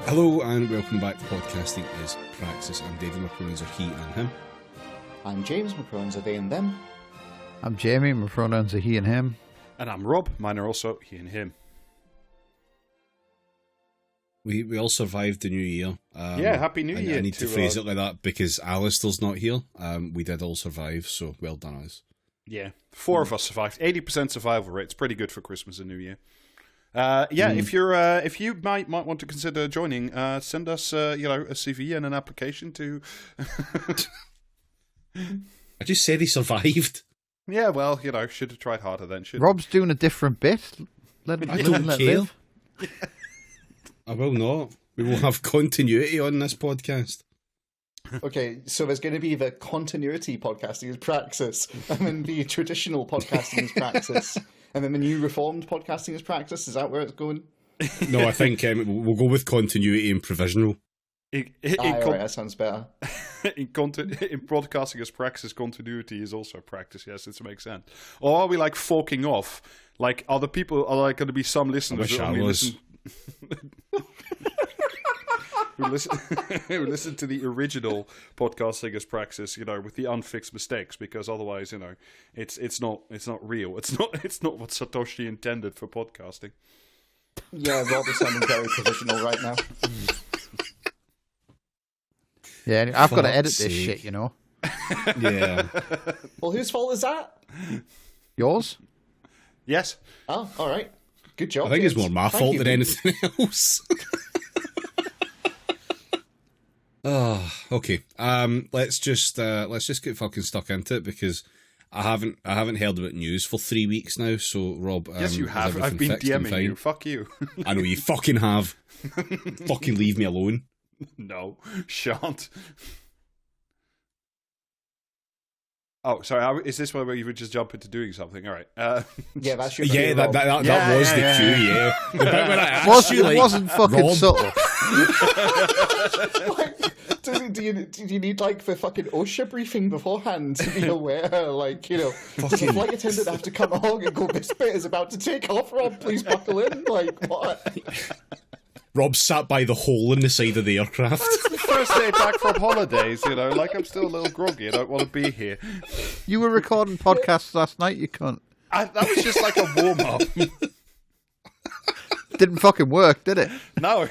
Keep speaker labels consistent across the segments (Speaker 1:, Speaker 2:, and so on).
Speaker 1: Hello and welcome back to Podcasting is Praxis. I'm David, my pronouns are he and him.
Speaker 2: I'm James, my pronouns are they and them.
Speaker 3: I'm Jamie, my pronouns are he and him.
Speaker 4: And I'm Rob, mine are also he and him.
Speaker 1: We all survived the new year.
Speaker 4: Yeah, Happy New Year.
Speaker 1: I need to phrase it like that because Alistair's not here. We did all survive, so well done us.
Speaker 4: Yeah, 4 of us survived. 80% survival rate. It's pretty good for Christmas and New Year. If you might want to consider joining, send us a CV and an application to.
Speaker 1: I just said he survived.
Speaker 4: Yeah, well, should have tried harder then.
Speaker 3: Rob's doing a different bit. Let him live.
Speaker 1: I will not. We will have continuity on this podcast.
Speaker 2: Okay, so there's going to be the continuity podcasting as Praxis, and then the traditional podcasting as Praxis, and then the new reformed podcasting as Praxis. Is that where it's going?
Speaker 1: No, I think we'll go with continuity and provisional.
Speaker 2: Right, that sounds better.
Speaker 4: In broadcasting as Praxis, continuity is also practice. Yes, it makes sense. Or are we like forking off? Like, are there going to be some listeners who only listen? who listen to the original Podcasting as Praxis, with the unfixed mistakes, because otherwise, it's not real. It's not what Satoshi intended for podcasting.
Speaker 2: Yeah, Rob is sounding very provisional right now.
Speaker 3: Yeah, I've got to edit this shit,
Speaker 1: Yeah.
Speaker 2: Well, whose fault is that?
Speaker 3: Yours?
Speaker 4: Yes.
Speaker 2: Oh, all right. Good job.
Speaker 1: I think it's more my fault than anything else. Oh, okay. Let's just get fucking stuck into it because I haven't heard about news for 3 weeks now. So Rob,
Speaker 4: yes, you have. I've been DMing you. Fuck you.
Speaker 1: I know you fucking have. Fucking leave me alone.
Speaker 4: No, shan't. Oh, sorry. Is this where you would just jump into doing something? All right.
Speaker 2: Yeah, that's your.
Speaker 1: Yeah, that was the cue. Yeah, the bit when I asked you,
Speaker 3: it wasn't fucking
Speaker 1: Rob,
Speaker 3: subtle.
Speaker 2: Do you need like the fucking OSHA briefing beforehand to be aware? Does a flight attendant have to come along and go, "This bit is about to take off, Rob? Please buckle in." Like what?
Speaker 1: Rob sat by the hole in the side of the aircraft.
Speaker 4: It's the first day back from holidays, I'm still a little groggy. I don't want to be here.
Speaker 3: You were recording podcasts last night, you cunt.
Speaker 4: That was just like a warm-up.
Speaker 3: Didn't fucking work, did it?
Speaker 4: No.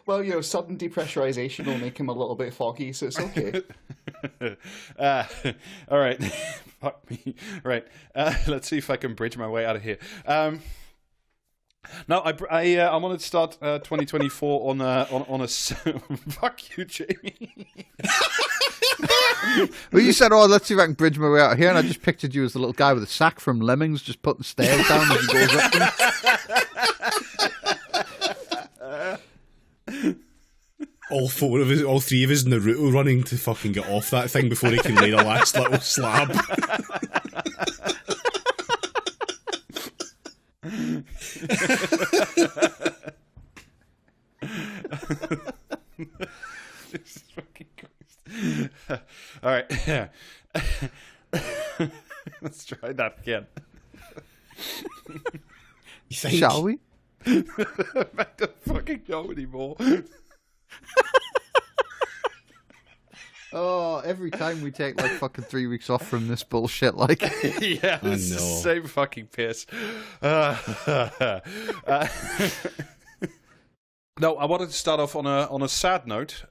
Speaker 2: Well, sudden depressurization will make him a little bit foggy, so it's okay.
Speaker 4: All right. Fuck me. Right. Let's see if I can bridge my way out of here. No, I wanted to start 2024 on a fuck you, Jamie.
Speaker 3: Well, you said, let's see if I can bridge my way out of here, and I just pictured you as the little guy with a sack from Lemmings just putting stairs down as he goes up them.
Speaker 1: All three of us in Naruto running to fucking get off that thing before he can lay the last little slab.
Speaker 4: Jesus fucking Christ. All right. Let's try that again.
Speaker 3: Shall we?
Speaker 4: I don't fucking know anymore.
Speaker 3: Oh, every time we take like fucking 3 weeks off from this bullshit, like.
Speaker 4: Yeah, it's the same fucking piss. No, I wanted to start off on a sad note.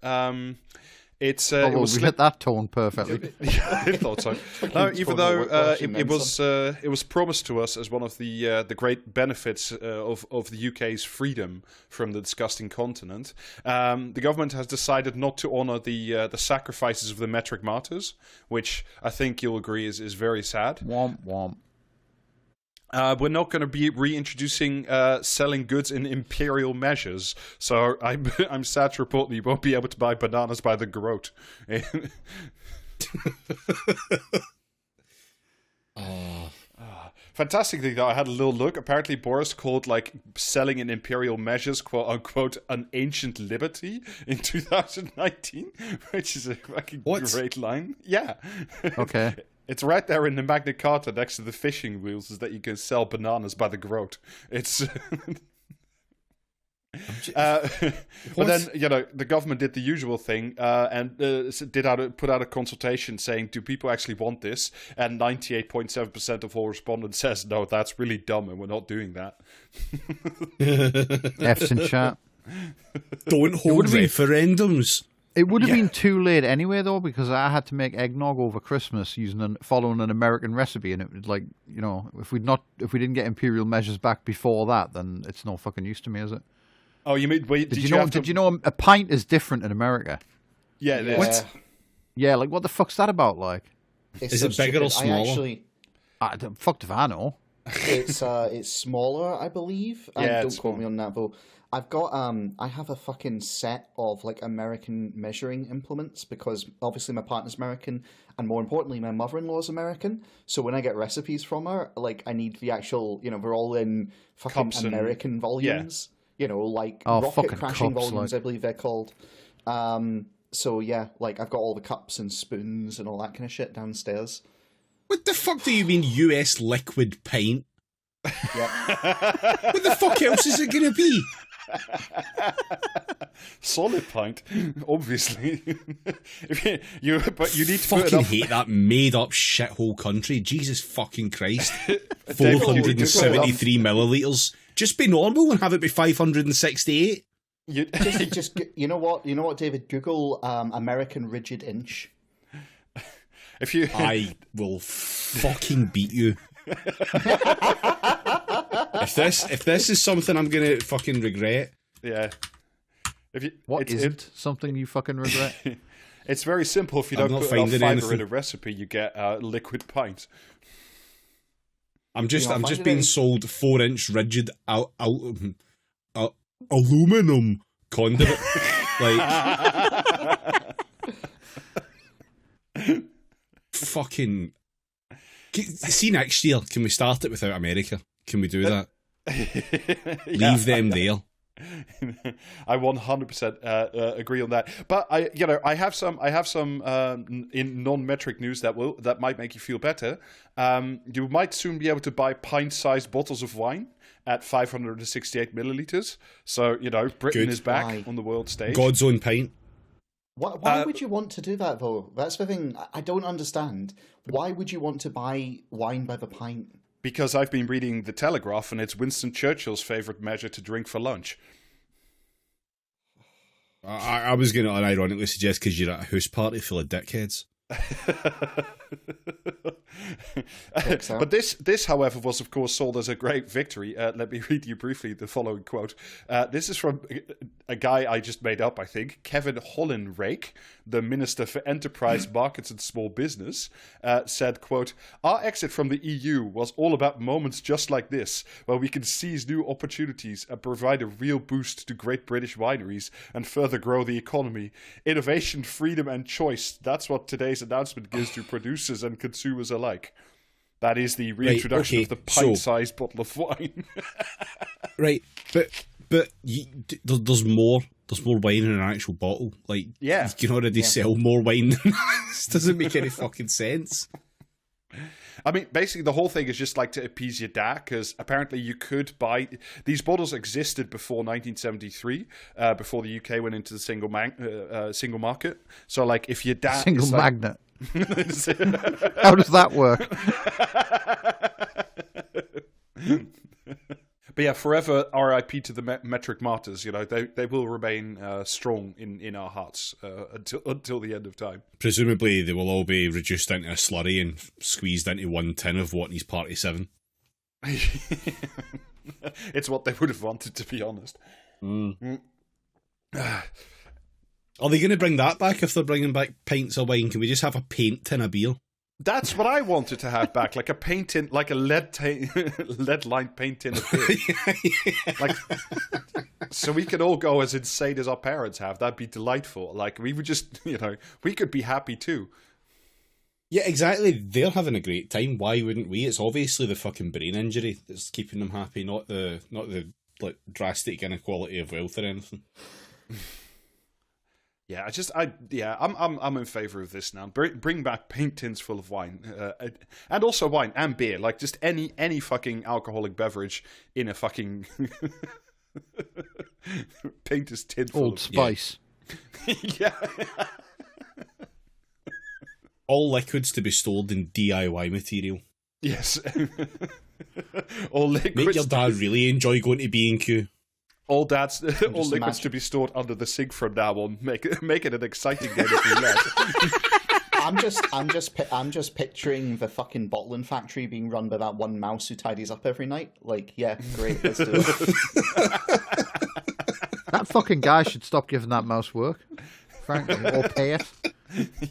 Speaker 4: We
Speaker 3: hit that tone perfectly.
Speaker 4: Yeah, I thought so. No, even though it was promised to us as one of the great benefits of the UK's freedom from the disgusting continent, the government has decided not to honour the sacrifices of the metric martyrs, which I think you'll agree is very sad.
Speaker 3: Womp womp.
Speaker 4: We're not going to be reintroducing selling goods in imperial measures, so I'm sad to report that you won't be able to buy bananas by the groat. Fantastic thing though, I had a little look. Apparently Boris called selling in imperial measures, quote unquote, an ancient liberty in 2019, which is a fucking great line. Yeah.
Speaker 3: Okay.
Speaker 4: It's right there in the Magna Carta next to the fishing rules is that you can sell bananas by the groat. It's...
Speaker 1: I'm
Speaker 4: But then, the government did the usual thing and put out a consultation saying, do people actually want this? And 98.7% of all respondents says, no, that's really dumb and we're not doing that.
Speaker 3: F's in chat.
Speaker 1: Don't hold referendums.
Speaker 3: It would have been too late anyway, though, because I had to make eggnog over Christmas following an American recipe, and it was like, if we didn't get imperial measures back before that, then it's no fucking use to me, is it?
Speaker 4: Oh, you mean? Wait,
Speaker 3: did you know a pint is different in America?
Speaker 4: Yeah, it is.
Speaker 2: What?
Speaker 3: Yeah, like what the fuck's that about? Like,
Speaker 1: is it bigger or smaller?
Speaker 3: Fucked if I know.
Speaker 2: It's smaller, I believe.
Speaker 4: Yeah,
Speaker 2: don't quote me on that, though. I've got I have a fucking set of like American measuring implements because obviously my partner's American and more importantly my mother-in-law's American. So when I get recipes from her, like I need the actual, we're all in fucking
Speaker 4: Cups
Speaker 2: American volumes. Like rocket
Speaker 3: fucking
Speaker 2: crashing
Speaker 3: cups,
Speaker 2: volumes,
Speaker 3: like.
Speaker 2: I believe they're called. So yeah, like I've got all the cups and spoons and all that kind of shit downstairs.
Speaker 1: What the fuck do you mean US liquid pint?
Speaker 2: Yeah.
Speaker 1: What the fuck else is it gonna be?
Speaker 4: Solid pint, obviously. But you need to
Speaker 1: fucking hate that made-up shithole country. Jesus fucking Christ! 473 milliliters. Just be normal and have it be 568.
Speaker 2: Just you know what, David? Google American rigid inch.
Speaker 1: I will fucking beat you. If this is something I'm gonna fucking regret.
Speaker 4: Yeah.
Speaker 3: What isn't something you fucking regret?
Speaker 4: It's very simple. If you don't put enough fiber in a recipe, you get a liquid pint.
Speaker 1: I'm just being sold 4-inch rigid aluminum conduit. Like fucking. See, next year, can we start it without America? Can we do that? Leave them there.
Speaker 4: I 100% agree on that. But I have some in non-metric news that might make you feel better. You might soon be able to buy pint-sized bottles of wine at 568 milliliters. So Britain is back on the world stage.
Speaker 1: God's own pint.
Speaker 2: Why would you want to do that, though? That's the thing I don't understand. Why would you want to buy wine by the pint?
Speaker 4: Because I've been reading The Telegraph, and it's Winston Churchill's favourite measure to drink for lunch.
Speaker 1: I was going to unironically suggest because you're at a house party full of dickheads.
Speaker 4: But this, however, was of course sold as a great victory. Let me read you briefly the following quote. This is from a guy I just made up, I think, Kevin Hollenrake, the Minister for Enterprise, Markets and Small Business, said, quote, "Our exit from the EU was all about moments just like this, where we can seize new opportunities and provide a real boost to great British wineries and further grow the economy. Innovation, freedom and choice, that's what today's announcement gives to producers and consumers alike." That is the reintroduction of the pint-sized bottle of wine.
Speaker 1: Right, but there's more wine in an actual bottle. Like, you can already sell more wine. This doesn't make any fucking sense.
Speaker 4: I mean, basically, the whole thing is just like to appease your dad, because apparently you could buy... These bottles existed before 1973, before the UK went into the single market. So, like, if your dad...
Speaker 3: Single magnet. How does that work?
Speaker 4: But yeah, forever RIP to the metric martyrs. They will remain strong in our hearts until the end of time.
Speaker 1: Presumably, they will all be reduced into a slurry and squeezed into one tin of Watney's Party 7.
Speaker 4: It's what they would have wanted, to be honest.
Speaker 1: Are they going to bring that back if they're bringing back pints of wine? Can we just have a paint tin of beer?
Speaker 4: That's what I wanted to have back, like a paint tin, like a lead-lined paint tin of beer. Like, so we could all go as insane as our parents have. That'd be delightful. Like, we would just, we could be happy too.
Speaker 1: Yeah, exactly. They're having a great time. Why wouldn't we? It's obviously the fucking brain injury that's keeping them happy, not the like drastic inequality of wealth or anything.
Speaker 4: Yeah, I'm in favour of this now. Bring back paint tins full of wine, and also wine and beer. Like just any fucking alcoholic beverage in a fucking Paint his tin full
Speaker 3: Old Spice.
Speaker 4: Yeah.
Speaker 1: All liquids to be stored in DIY material.
Speaker 4: Yes. All liquids.
Speaker 1: Make your dad really enjoy going to B&Q.
Speaker 4: All liquids to be stored under the sink from now on. Make it an exciting game of roulette.
Speaker 2: I'm just picturing the fucking bottling factory being run by that one mouse who tidies up every night. Like, yeah, great, let's do it.
Speaker 3: That fucking guy should stop giving that mouse work, frankly, or pay it.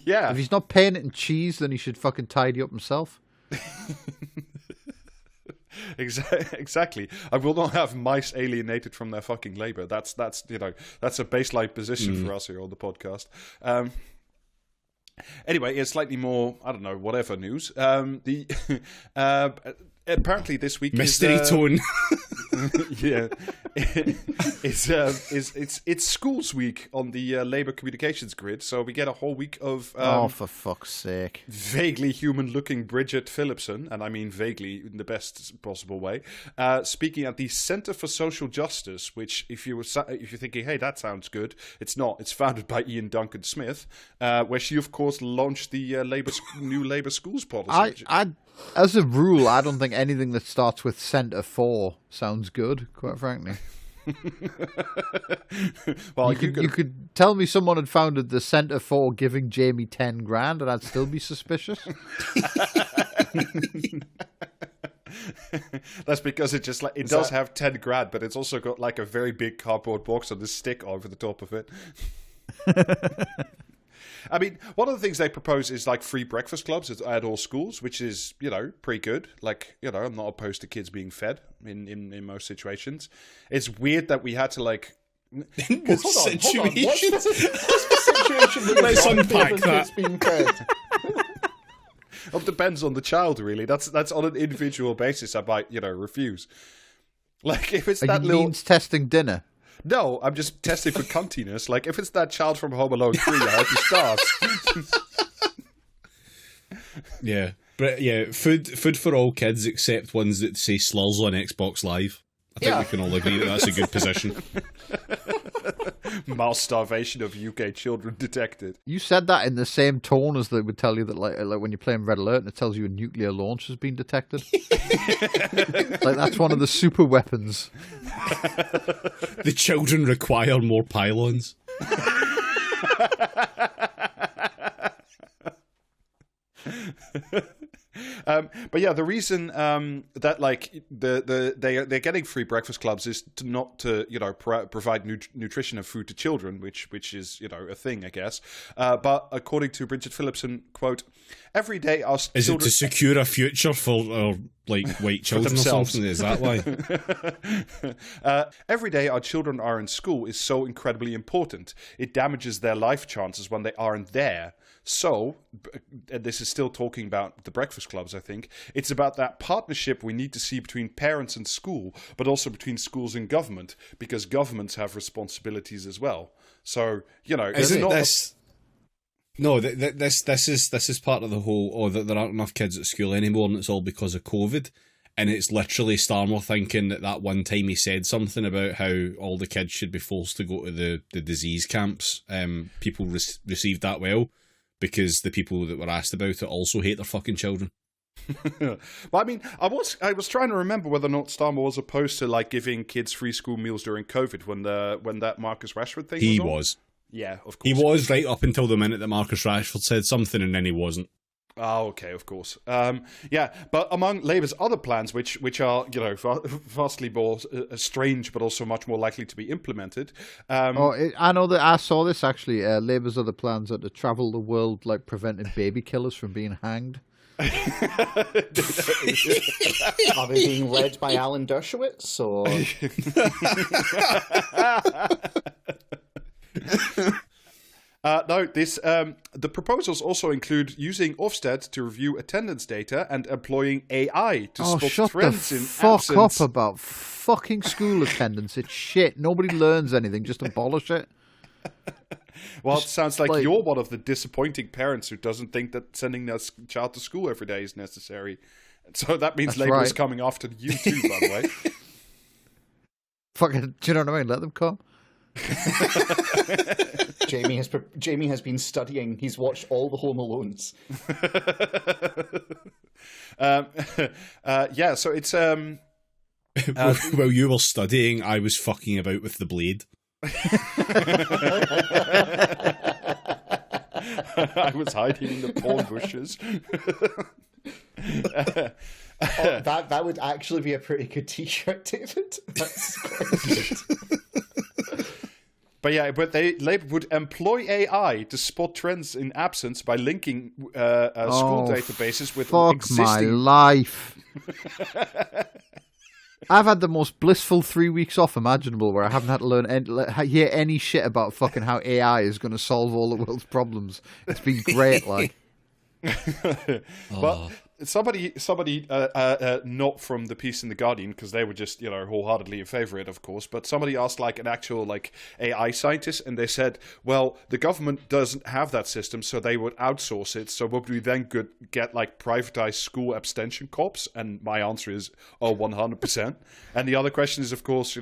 Speaker 4: Yeah.
Speaker 3: If he's not paying it in cheese, then he should fucking tidy up himself.
Speaker 4: Exactly. I will not have mice alienated from their fucking labor. That's a baseline position for us here on the podcast. Anyway, it's slightly more, I don't know, whatever news. Apparently this week
Speaker 1: mystery tone.
Speaker 4: Yeah, it's schools week on the Labour communications grid, so we get a whole week of
Speaker 3: for fuck's sake,
Speaker 4: vaguely human-looking Bridget Phillipson, and I mean vaguely in the best possible way, speaking at the Centre for Social Justice, which if you're thinking, hey, that sounds good, it's not. It's founded by Ian Duncan Smith, where she of course launched the new Labour schools policy.
Speaker 3: As a rule, I don't think anything that starts with Centre for sounds good, quite frankly.
Speaker 4: Well,
Speaker 3: you could tell me someone had founded the Centre for giving Jamie 10 grand and I'd still be suspicious.
Speaker 4: That's because it just does have 10 grand, but it's also got like a very big cardboard box with a stick over the top of it. I mean, one of the things they propose is like free breakfast clubs at all schools, which is, pretty good. Like, I'm not opposed to kids being fed in most situations. It's weird that we had to like...
Speaker 1: In what situation?
Speaker 2: What's the situation that
Speaker 1: Let's unpack that.
Speaker 2: Kids being fed?
Speaker 4: It depends on the child, really. That's on an individual basis. I might, refuse. Like, if it's that little...
Speaker 3: means testing dinner?
Speaker 4: No, I'm just testing for cuntiness. Like, if it's that child from Home Alone 3, I hope he starts.
Speaker 1: Yeah. But yeah, food for all kids except ones that say slurs on Xbox Live. I think we can all agree that that's a good position.
Speaker 4: Mass starvation of UK children detected.
Speaker 3: You said that in the same tone as they would tell you that, like when you're playing Red Alert and it tells you a nuclear launch has been detected. Like that's one of the super weapons.
Speaker 1: The children require more pylons.
Speaker 4: But yeah, the reason that like they're getting free breakfast clubs is not to provide nutrition and food to children, which is a thing, I guess. But according to Bridget Phillipson, quote, every day our
Speaker 1: is
Speaker 4: children...
Speaker 1: it to secure a future for white children or something? Is that why?
Speaker 4: Every day our children are in school is so incredibly important. It damages their life chances when they aren't there. So, and this is still talking about the breakfast clubs, I think, it's about that partnership we need to see between parents and school, but also between schools and government, because governments have responsibilities as well. So,
Speaker 1: isn't this... No, this is part of the whole, that there aren't enough kids at school anymore, and it's all because of COVID. And it's literally Starmer thinking that one time he said something about how all the kids should be forced to go to the disease camps. People received that well, because the people that were asked about it also hate their fucking children.
Speaker 4: Well, I mean, I was trying to remember whether or not Starmer was opposed to like giving kids free school meals during COVID when that Marcus Rashford thing.
Speaker 1: He
Speaker 4: was on.
Speaker 1: was.
Speaker 4: Yeah, of course.
Speaker 1: He was right up until the minute that Marcus Rashford said something, and then he wasn't.
Speaker 4: Oh, okay, of course. Yeah, but among Labour's other plans, which are vastly more strange, but also much more likely to be implemented.
Speaker 3: I know that I saw this actually. Labour's other plans are to travel the world, like preventing baby killers from being hanged.
Speaker 2: Are they being led by Alan Dershowitz or?
Speaker 4: No, the proposals also include using Ofsted to review attendance data and employing AI to spot trends in absence.
Speaker 3: Shut the fuck up about fucking school attendance. It's shit. Nobody learns anything. Just abolish it.
Speaker 4: Well, it sounds like you're one of the disappointing parents who doesn't think that sending their child to school every day is necessary. So that means Labour is coming after you too, by the way.
Speaker 3: Fucking, do you know what I mean? Let them come.
Speaker 2: Jamie has been studying. He's watched all the Home Alones.
Speaker 4: Yeah, so it's
Speaker 1: While you were studying, I was fucking about with the blade.
Speaker 4: I was hiding in the porn bushes.
Speaker 2: That would actually be a pretty good T-shirt, David. That's quite good.
Speaker 4: But yeah, Labour would employ AI to spot trends in absence by linking school databases with existing.
Speaker 3: Fuck my life. I've had the most blissful 3 weeks off imaginable, where I haven't had to hear any shit about fucking how AI is going to solve all the world's problems. It's been great, like.
Speaker 4: But somebody, not from the piece in the Guardian, because they were just wholeheartedly in favour of it, of course. But somebody asked like an actual like AI scientist, and they said, well, the government doesn't have that system, so they would outsource it. So would we then get like privatized school abstention cops? And my answer is 100%. And the other question is, of course,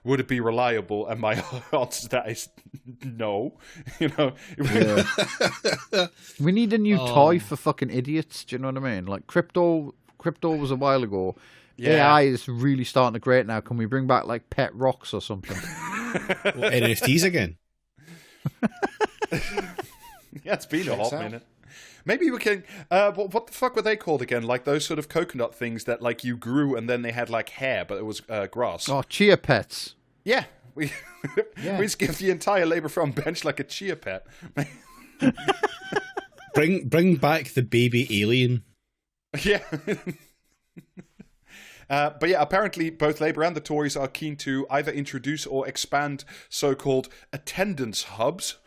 Speaker 4: would it be reliable? And my answer to that is no.
Speaker 3: Yeah. We need a new toy for fucking idiots. Do you know what I mean? Like crypto was a while ago. Yeah. AI is really starting to grate now. Can we bring back like pet rocks or something?
Speaker 1: NFTs again?
Speaker 4: Yeah, it's been a hot minute. Maybe we can. What the fuck were they called again? Like those sort of coconut things that like you grew and then they had like hair, but it was grass.
Speaker 3: Oh, chia pets.
Speaker 4: Yeah, we just give the entire Labour Front bench like a chia pet.
Speaker 1: Bring back the baby alien.
Speaker 4: Yeah. But yeah, apparently both Labour and the Tories are keen to either introduce or expand so-called attendance hubs.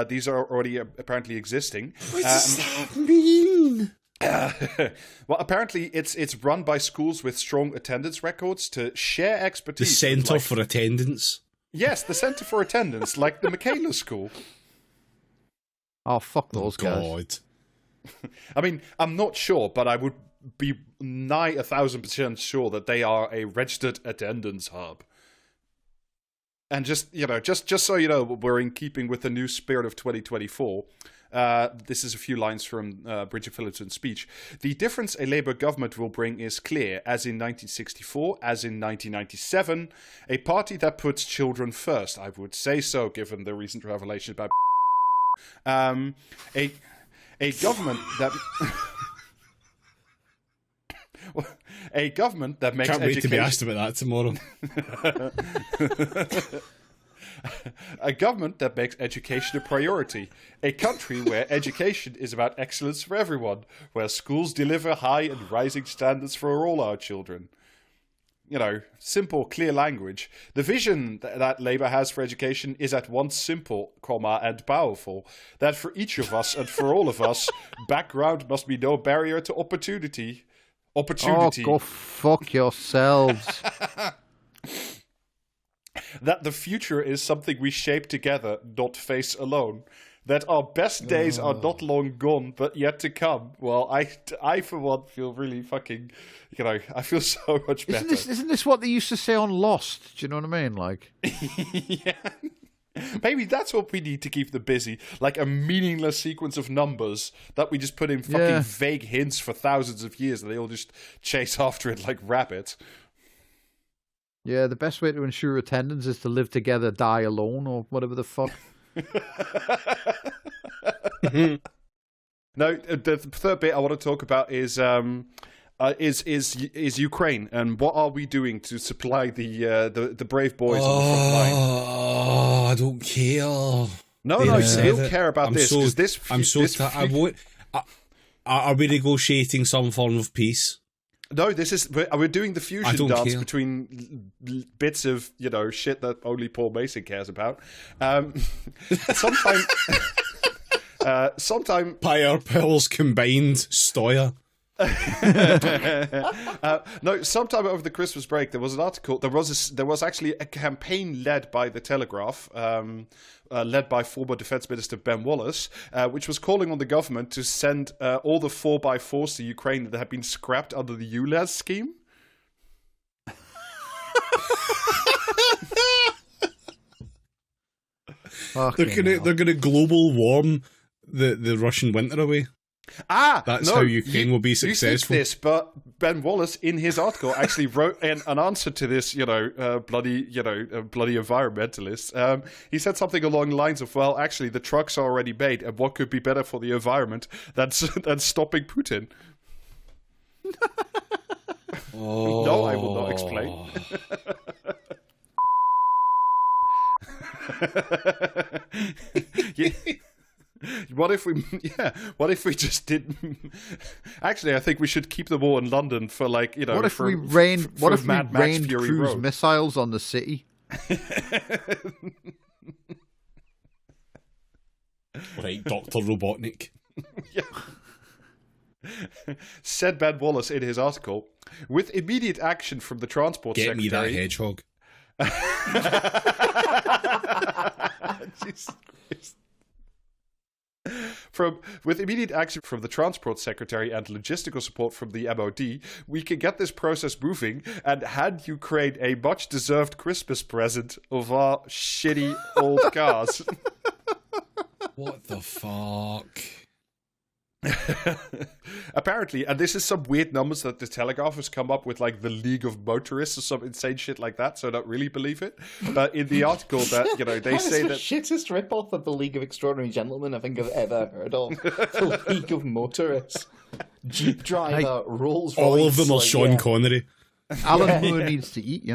Speaker 4: These are already apparently existing.
Speaker 1: What does that mean?
Speaker 4: Well, apparently it's run by schools with strong attendance records to share expertise.
Speaker 1: The Centre for Attendance.
Speaker 4: Yes, the Centre for Attendance, like the Michaela School.
Speaker 3: Oh, fuck those guys.
Speaker 4: I mean, I'm not sure, but I would be nigh 1,000% sure that they are a registered attendance hub. And just so you know, we're in keeping with the new spirit of 2024. This is a few lines from Bridget Phillipson's speech. The difference a Labour government will bring is clear, as in 1964, as in 1997. A party that puts children first. I would say so, given the recent revelations about a government that a government that makes
Speaker 1: Can't wait to be asked about that tomorrow.
Speaker 4: A government that makes education a priority. A country where education is about excellence for everyone, where schools deliver high and rising standards for all our children. Simple, clear language. The vision that Labour has for education is at once simple, and powerful. That for each of us and for all of us, background must be no barrier to opportunity.
Speaker 3: Oh, go fuck yourselves.
Speaker 4: That the future is something we shape together, not face alone. That our best days are not long gone, but yet to come. Well, I for one feel really fucking, I feel so much better.
Speaker 3: Isn't this what they used to say on Lost? Do you know what I mean? Like,
Speaker 4: yeah. Maybe that's what we need to keep them busy. Like a meaningless sequence of numbers that we just put in fucking vague hints for thousands of years, and they all just chase after it like rabbits.
Speaker 3: Yeah, the best way to ensure attendance is to live together, die alone, or whatever the fuck.
Speaker 4: No, the third bit I want to talk about is Ukraine, and what are we doing to supply the brave boys on the front line?
Speaker 1: Oh, I don't care.
Speaker 4: No, you still care about this. I
Speaker 1: won't. Are we negotiating some form of peace?
Speaker 4: No, we're doing the fusion dance between bits of shit that only Paul Mason cares about. Sometime
Speaker 1: Pyre Pills combined Stoya.
Speaker 4: No, sometime over the Christmas break, there was an article. There was actually a campaign led by the Telegraph, led by former Defence Minister Ben Wallace, which was calling on the government to send all the 4x4s to Ukraine that had been scrapped under the ULEZ scheme.
Speaker 1: They're gonna global warm the Russian winter away. That's how Ukraine will be successful.
Speaker 4: You think this, but Ben Wallace in his article actually wrote an answer to this, bloody environmentalist. He said something along the lines of, "Well, actually, the trucks are already made, and what could be better for the environment than stopping Putin?" No, I will not explain. Yeah. What if we just didn't? Actually, I think we should keep the war in London for What if we rained
Speaker 3: cruise
Speaker 4: Road.
Speaker 3: missiles on the city?
Speaker 1: Right, Dr. Robotnik.
Speaker 4: Yeah. Said Ben Wallace in his article, with immediate action from the Transport Secretary.
Speaker 1: Get me that hedgehog.
Speaker 4: Jesus Christ. With immediate action from the Transport Secretary and logistical support from the MOD, we can get this process moving and hand Ukraine a much-deserved Christmas present of our shitty old cars.
Speaker 1: What the fuck?
Speaker 4: Apparently, and this is some weird numbers that the Telegraph has come up with, like the League of Motorists or some insane shit like that, so I don't really believe it. But in the article that, they say that...
Speaker 2: That is the shittest rip-off of the League of Extraordinary Gentlemen I think I've ever heard of. The League of Motorists. Jeep driver, Rolls Royce.
Speaker 1: All of them are Sean Connery.
Speaker 3: Alan Moore needs to eat,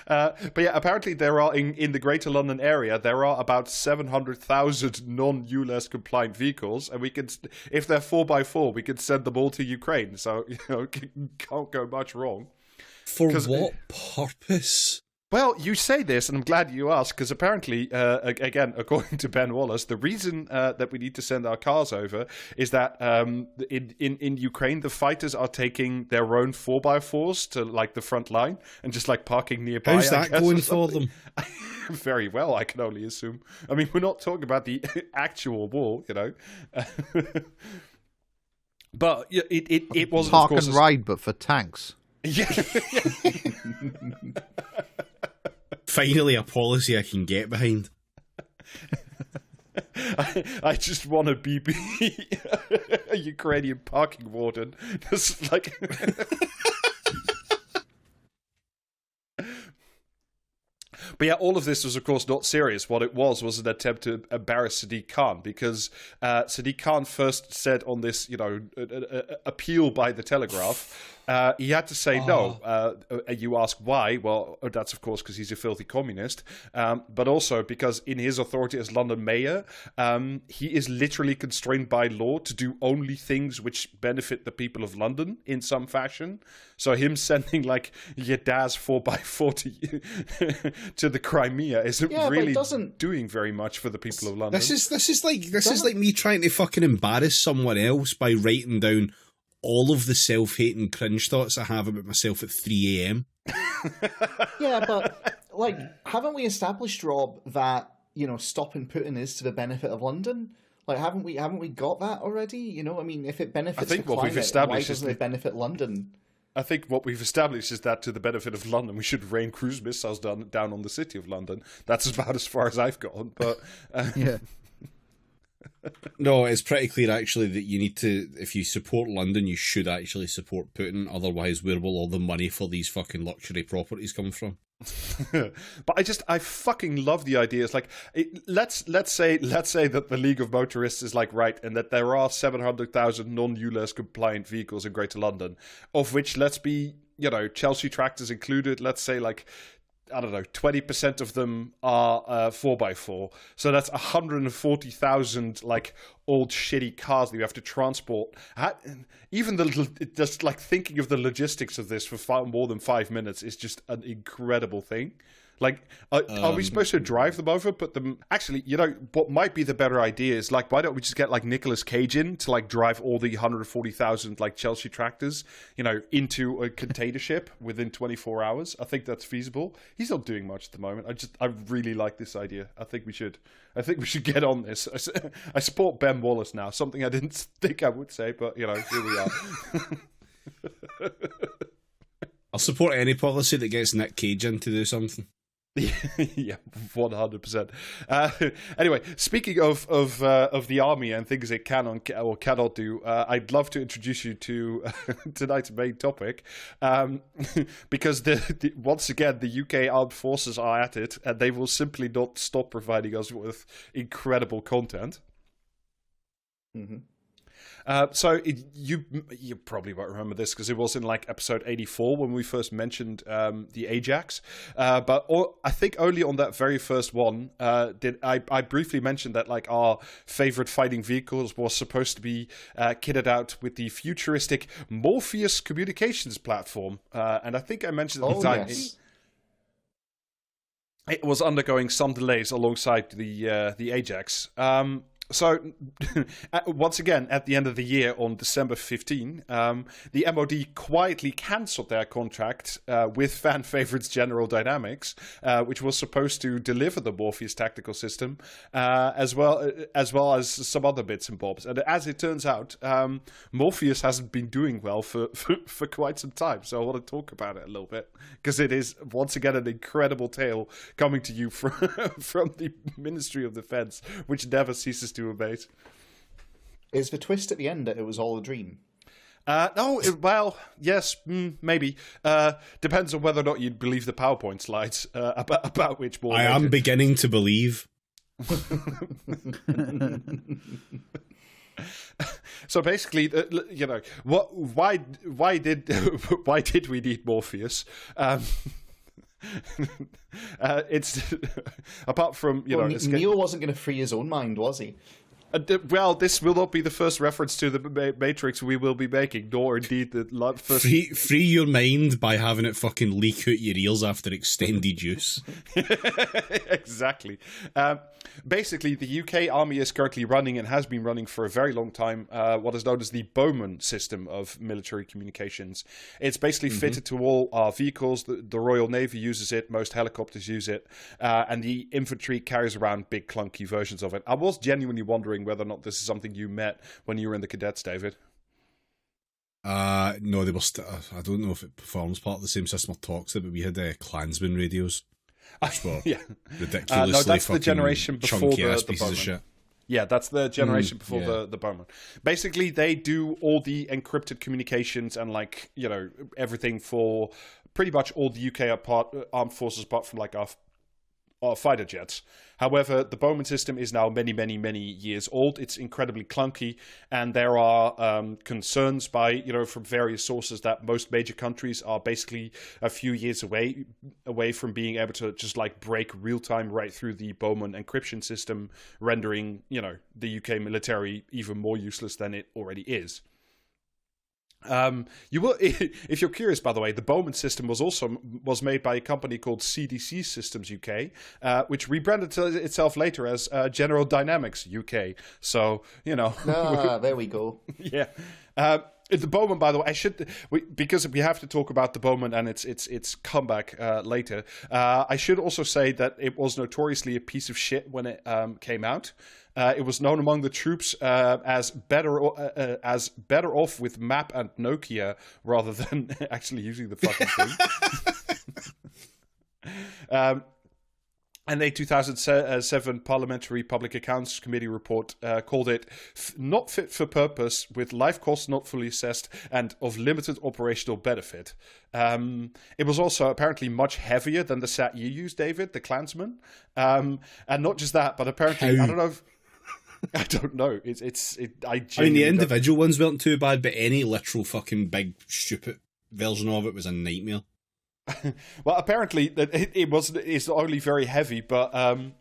Speaker 4: But yeah, apparently there are, in the Greater London area, there are about 700,000 non-ULEZ compliant vehicles, and we can, if they're 4x4, we can send them all to Ukraine, so, can't go much wrong.
Speaker 1: For what purpose?
Speaker 4: Well, you say this, and I'm glad you asked, because apparently, again, according to Ben Wallace, the reason that we need to send our cars over is that in Ukraine, the fighters are taking their own 4x4s to, the front line and just, parking nearby.
Speaker 1: How's that going for them?
Speaker 4: Very well, I can only assume. I mean, we're not talking about the actual war, But it wasn't,
Speaker 3: Park
Speaker 4: of course...
Speaker 3: and ride, but for tanks.
Speaker 4: Yeah.
Speaker 1: Finally, a policy I can get behind.
Speaker 4: I just want to be a Ukrainian parking warden. Just But yeah, all of this was, of course, not serious. What it was an attempt to embarrass Sadiq Khan, because Sadiq Khan first said on this, appeal by the Telegraph, he had to say no. You ask why? Well, that's, of course, because he's a filthy communist, but also because in his authority as London mayor, he is literally constrained by law to do only things which benefit the people of London in some fashion. So him sending, your dad's 4x4 to the Crimea isn't really doing very much for the people of London.
Speaker 1: This is like me trying to fucking embarrass someone else by writing down all of the self-hating cringe thoughts I have about myself at 3 a.m.
Speaker 2: Yeah, but haven't we established, Rob, that stopping Putin is to the benefit of London? Haven't we got that already? I mean, if it benefits the climate, why doesn't it benefit London?
Speaker 4: I think what we've established is that to the benefit of London, we should rain cruise missiles down on the city of London. That's about as far as I've gone. But
Speaker 3: yeah.
Speaker 1: No, it's pretty clear actually that you need to, if you support London, you should actually support Putin. Otherwise, where will all the money for these fucking luxury properties come from?
Speaker 4: But I fucking love the idea. It's let's say that the League of Motorists is right, and that there are 700,000 non-ULEZ compliant vehicles in Greater London, of which, let's be, Chelsea tractors included, let's say 20% of them are 4x4. So that's 140,000 old shitty cars that you have to transport. Even just thinking of the logistics of this for far more than 5 minutes is just an incredible thing. Are we supposed to drive them over? Put them... Actually, what might be the better idea is, why don't we just get, Nicolas Cage in to, drive all the 140,000, Chelsea tractors, into a container ship within 24 hours? I think that's feasible. He's not doing much at the moment. I really like this idea. I think we should get on this. I support Ben Wallace now, something I didn't think I would say, but, here we are.
Speaker 1: I'll support any policy that gets Nick Cage in to do something.
Speaker 4: Yeah, 100%. Anyway, speaking of the army and things it can or cannot do, I'd love to introduce you to tonight's main topic, because once again the UK armed forces are at it, and they will simply not stop providing us with incredible content.
Speaker 2: Mm-hmm.
Speaker 4: So you probably won't remember this because it was in like episode 84 when we first mentioned the Ajax, but I think only on that very first one did I briefly mentioned that like our favorite fighting vehicles was supposed to be kitted out with the futuristic Morpheus communications platform, and I think I mentioned at the time it was undergoing some delays alongside the Ajax. So, once again, at the end of the year, on December 15, the MOD quietly cancelled their contract with fan favourites General Dynamics, which was supposed to deliver the Morpheus tactical system, as well as some other bits and bobs. And as it turns out, Morpheus hasn't been doing well for quite some time. So I want to talk about it a little bit, because it is, once again, an incredible tale coming to you from the Ministry of Defence, which never ceases to abate.
Speaker 2: Is the twist at the end that it was all a dream?
Speaker 4: No, well, yes, maybe. Depends on whether or not you believe the PowerPoint slides about which more.
Speaker 1: I am beginning to believe.
Speaker 4: So basically, you know, why did we need Morpheus? It's apart from
Speaker 2: Neo wasn't going to free his own mind, was he?
Speaker 4: Well, this will not be the first reference to the Matrix we will be making, nor indeed the first.
Speaker 1: Free your mind by having it fucking leak out your ears after extended use.
Speaker 4: Exactly. Basically, the UK Army is currently running and has been running for a very long time what is known as the Bowman system of military communications. It's basically fitted to all our vehicles. The Royal Navy uses it. Most helicopters use it. And the infantry carries around big, clunky versions of it. I was genuinely wondering whether or not this is something you met when you were in the cadets, David.
Speaker 1: No, they were. I don't know if it performs part of the same system or talks it, but we had Klansman radios, which were ridiculously
Speaker 4: no, that's the generation before
Speaker 1: chunky-ass
Speaker 4: the
Speaker 1: pieces
Speaker 4: Bowman.
Speaker 1: of shit.
Speaker 4: Yeah, that's the generation before the Bowman. Basically, they do all the encrypted communications and, like, you know, everything for pretty much all the UK armed forces apart from like our fighter jets. However, the Bowman system is now many, many, many years old. It's incredibly clunky, and there are concerns from various sources that most major countries are basically a few years away from being able to just like break real time right through the Bowman encryption system, rendering, the UK military even more useless than it already is. You will, if you're curious, by the way, the Bowman system was made by a company called CDC Systems UK, which rebranded itself later as General Dynamics UK. So,
Speaker 2: there we go.
Speaker 4: Yeah. The Bowman, by the way, because we have to talk about the Bowman and its comeback later. I should also say that it was notoriously a piece of shit when it came out. It was known among the troops as better off with MAP and Nokia rather than actually using the fucking thing. And a 2007 Parliamentary Public Accounts Committee report called it not fit for purpose, with life costs not fully assessed, and of limited operational benefit. It was also apparently much heavier than the SAT you used, David, the Klansman. And not just that, but apparently, I don't know. I don't know. I mean,
Speaker 1: the individual ones weren't too bad, but any literal fucking big, stupid version of it was a nightmare.
Speaker 4: Well, apparently it's not only very heavy, but I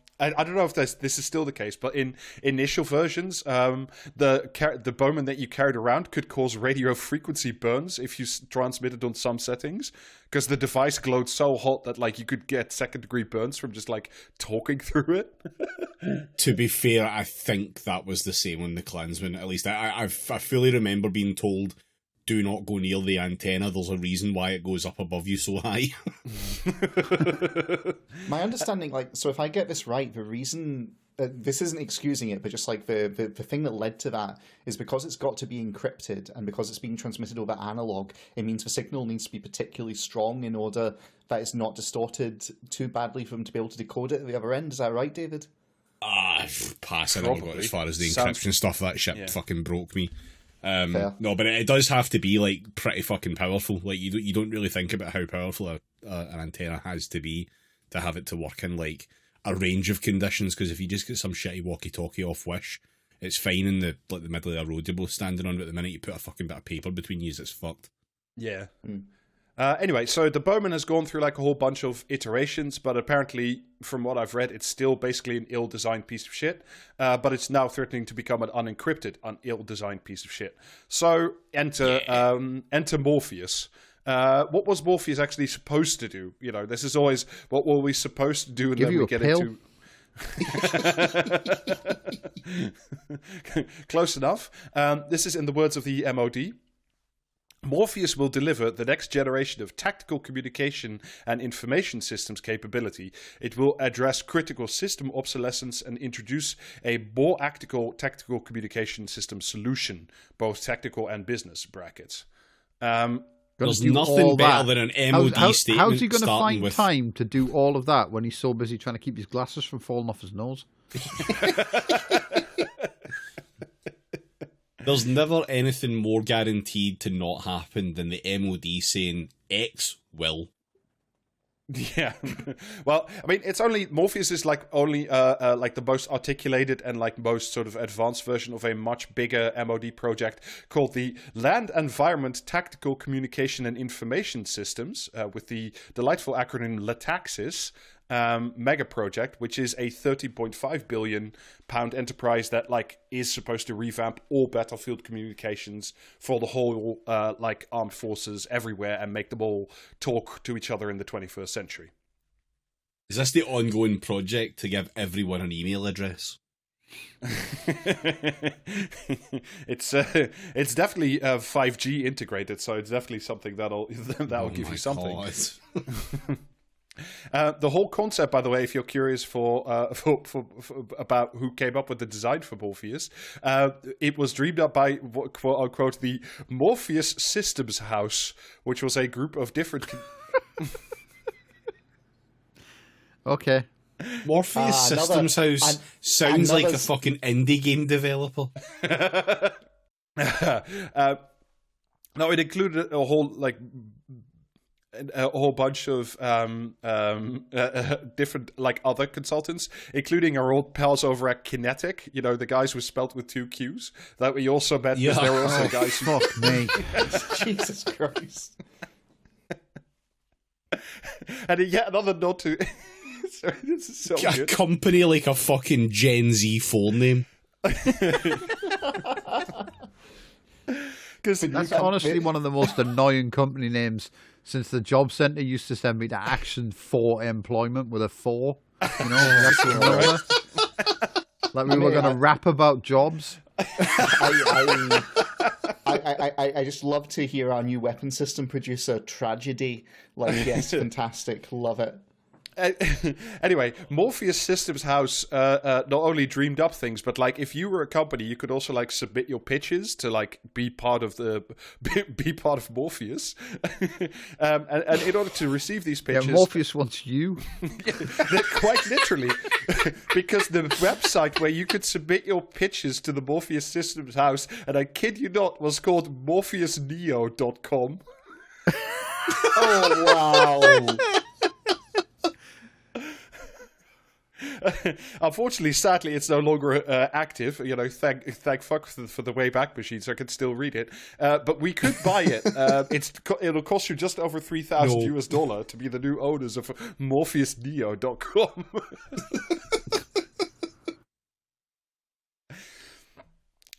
Speaker 4: don't know if this is still the case, but in initial versions, the Bowman that you carried around could cause radio frequency burns if you transmitted on some settings, because the device glowed so hot that like you could get second-degree burns from just like talking through it.
Speaker 1: To be fair, I think that was the same on the Klansman. At least I fully remember being told, do not go near the antenna. There's a reason why it goes up above you so high.
Speaker 2: My understanding, so if I get this right, the reason this isn't excusing it, but just like the thing that led to that is because it's got to be encrypted and because it's being transmitted over analog, it means the signal needs to be particularly strong in order that it's not distorted too badly for them to be able to decode it at the other end. Is that right, David?
Speaker 1: Pass. I never got as far as the encryption stuff. That shit fucking broke me. No, but it does have to be like pretty fucking powerful. Like you don't really think about how powerful an antenna has to be to have it to work in like a range of conditions. Because if you just get some shitty walkie-talkie off Wish, it's fine in the middle of the road you're both standing on. But the minute you put a fucking bit of paper between you, it's fucked.
Speaker 4: Yeah. Anyway, so the Bowman has gone through like a whole bunch of iterations, but apparently, from what I've read, it's still basically an ill-designed piece of shit. But it's now threatening to become an unencrypted, ill-designed piece of shit. So enter Morpheus. What was Morpheus actually supposed to do? You know, this is always what were we supposed to do, and
Speaker 3: Give
Speaker 4: then
Speaker 3: you
Speaker 4: we
Speaker 3: a
Speaker 4: get
Speaker 3: pill?
Speaker 4: into close enough. This is in the words of the MOD. Morpheus will deliver the next generation of tactical communication and information systems capability. It will address critical system obsolescence and introduce a more tactical communication system solution, both technical and business brackets.
Speaker 1: There's nothing better than an MOD statement.
Speaker 3: How's he going to find time to do all of that when he's so busy trying to keep his glasses from falling off his nose?
Speaker 1: There's never anything more guaranteed to not happen than the MOD saying X will.
Speaker 4: Yeah, well, I mean, it's only Morpheus is like only like the most articulated and like most sort of advanced version of a much bigger MOD project called the Land Environment Tactical Communication and Information Systems, with the delightful acronym LATAXIS. Mega project, which is a £30.5 billion enterprise that like is supposed to revamp all battlefield communications for the whole like armed forces everywhere and make them all talk to each other in the 21st century.
Speaker 1: Is this the ongoing project to give everyone an email address?
Speaker 4: It's definitely 5G integrated, so it's definitely something that'll give you something. The whole concept, by the way, if you're curious for about who came up with the design for Morpheus, it was dreamed up by quote unquote the Morpheus Systems House, which was a group of different.
Speaker 3: Okay.
Speaker 1: Morpheus Systems House sounds like a fucking indie game developer.
Speaker 4: No, it included a whole bunch of different like other consultants, including our old pals over at Kinetic. You know, the guys who spelled with 2 Qs that we also met.
Speaker 1: Yeah.
Speaker 4: There were also guys who...
Speaker 3: Fuck me.
Speaker 2: Jesus Christ.
Speaker 4: And yet another nod to... Sorry, this is so
Speaker 1: A
Speaker 4: good.
Speaker 1: company like a fucking Gen Z phone name.
Speaker 3: That's honestly one of the most annoying company names since the job centre used to send me to Action for Employment with a 4. You know, that's the number. Like we were going to rap about jobs.
Speaker 2: I just love to hear our new weapon system producer, Tragedy. Like, yes, fantastic. Love it.
Speaker 4: Anyway, Morpheus Systems House not only dreamed up things, but like if you were a company, you could also like submit your pitches to like be part of Morpheus, and in order to receive these pitches,
Speaker 3: Yeah, Morpheus wants you.
Speaker 4: quite literally, because the website where you could submit your pitches to the Morpheus Systems House, and I kid you not, was called MorpheusNeo.com.
Speaker 2: Oh, wow.
Speaker 4: Unfortunately, sadly, it's no longer active. You know, thank fuck for the Wayback Machine, so I can still read it. But we could buy it. It'll cost you just over $3,000 US to be the new owners of MorpheusNeo.com.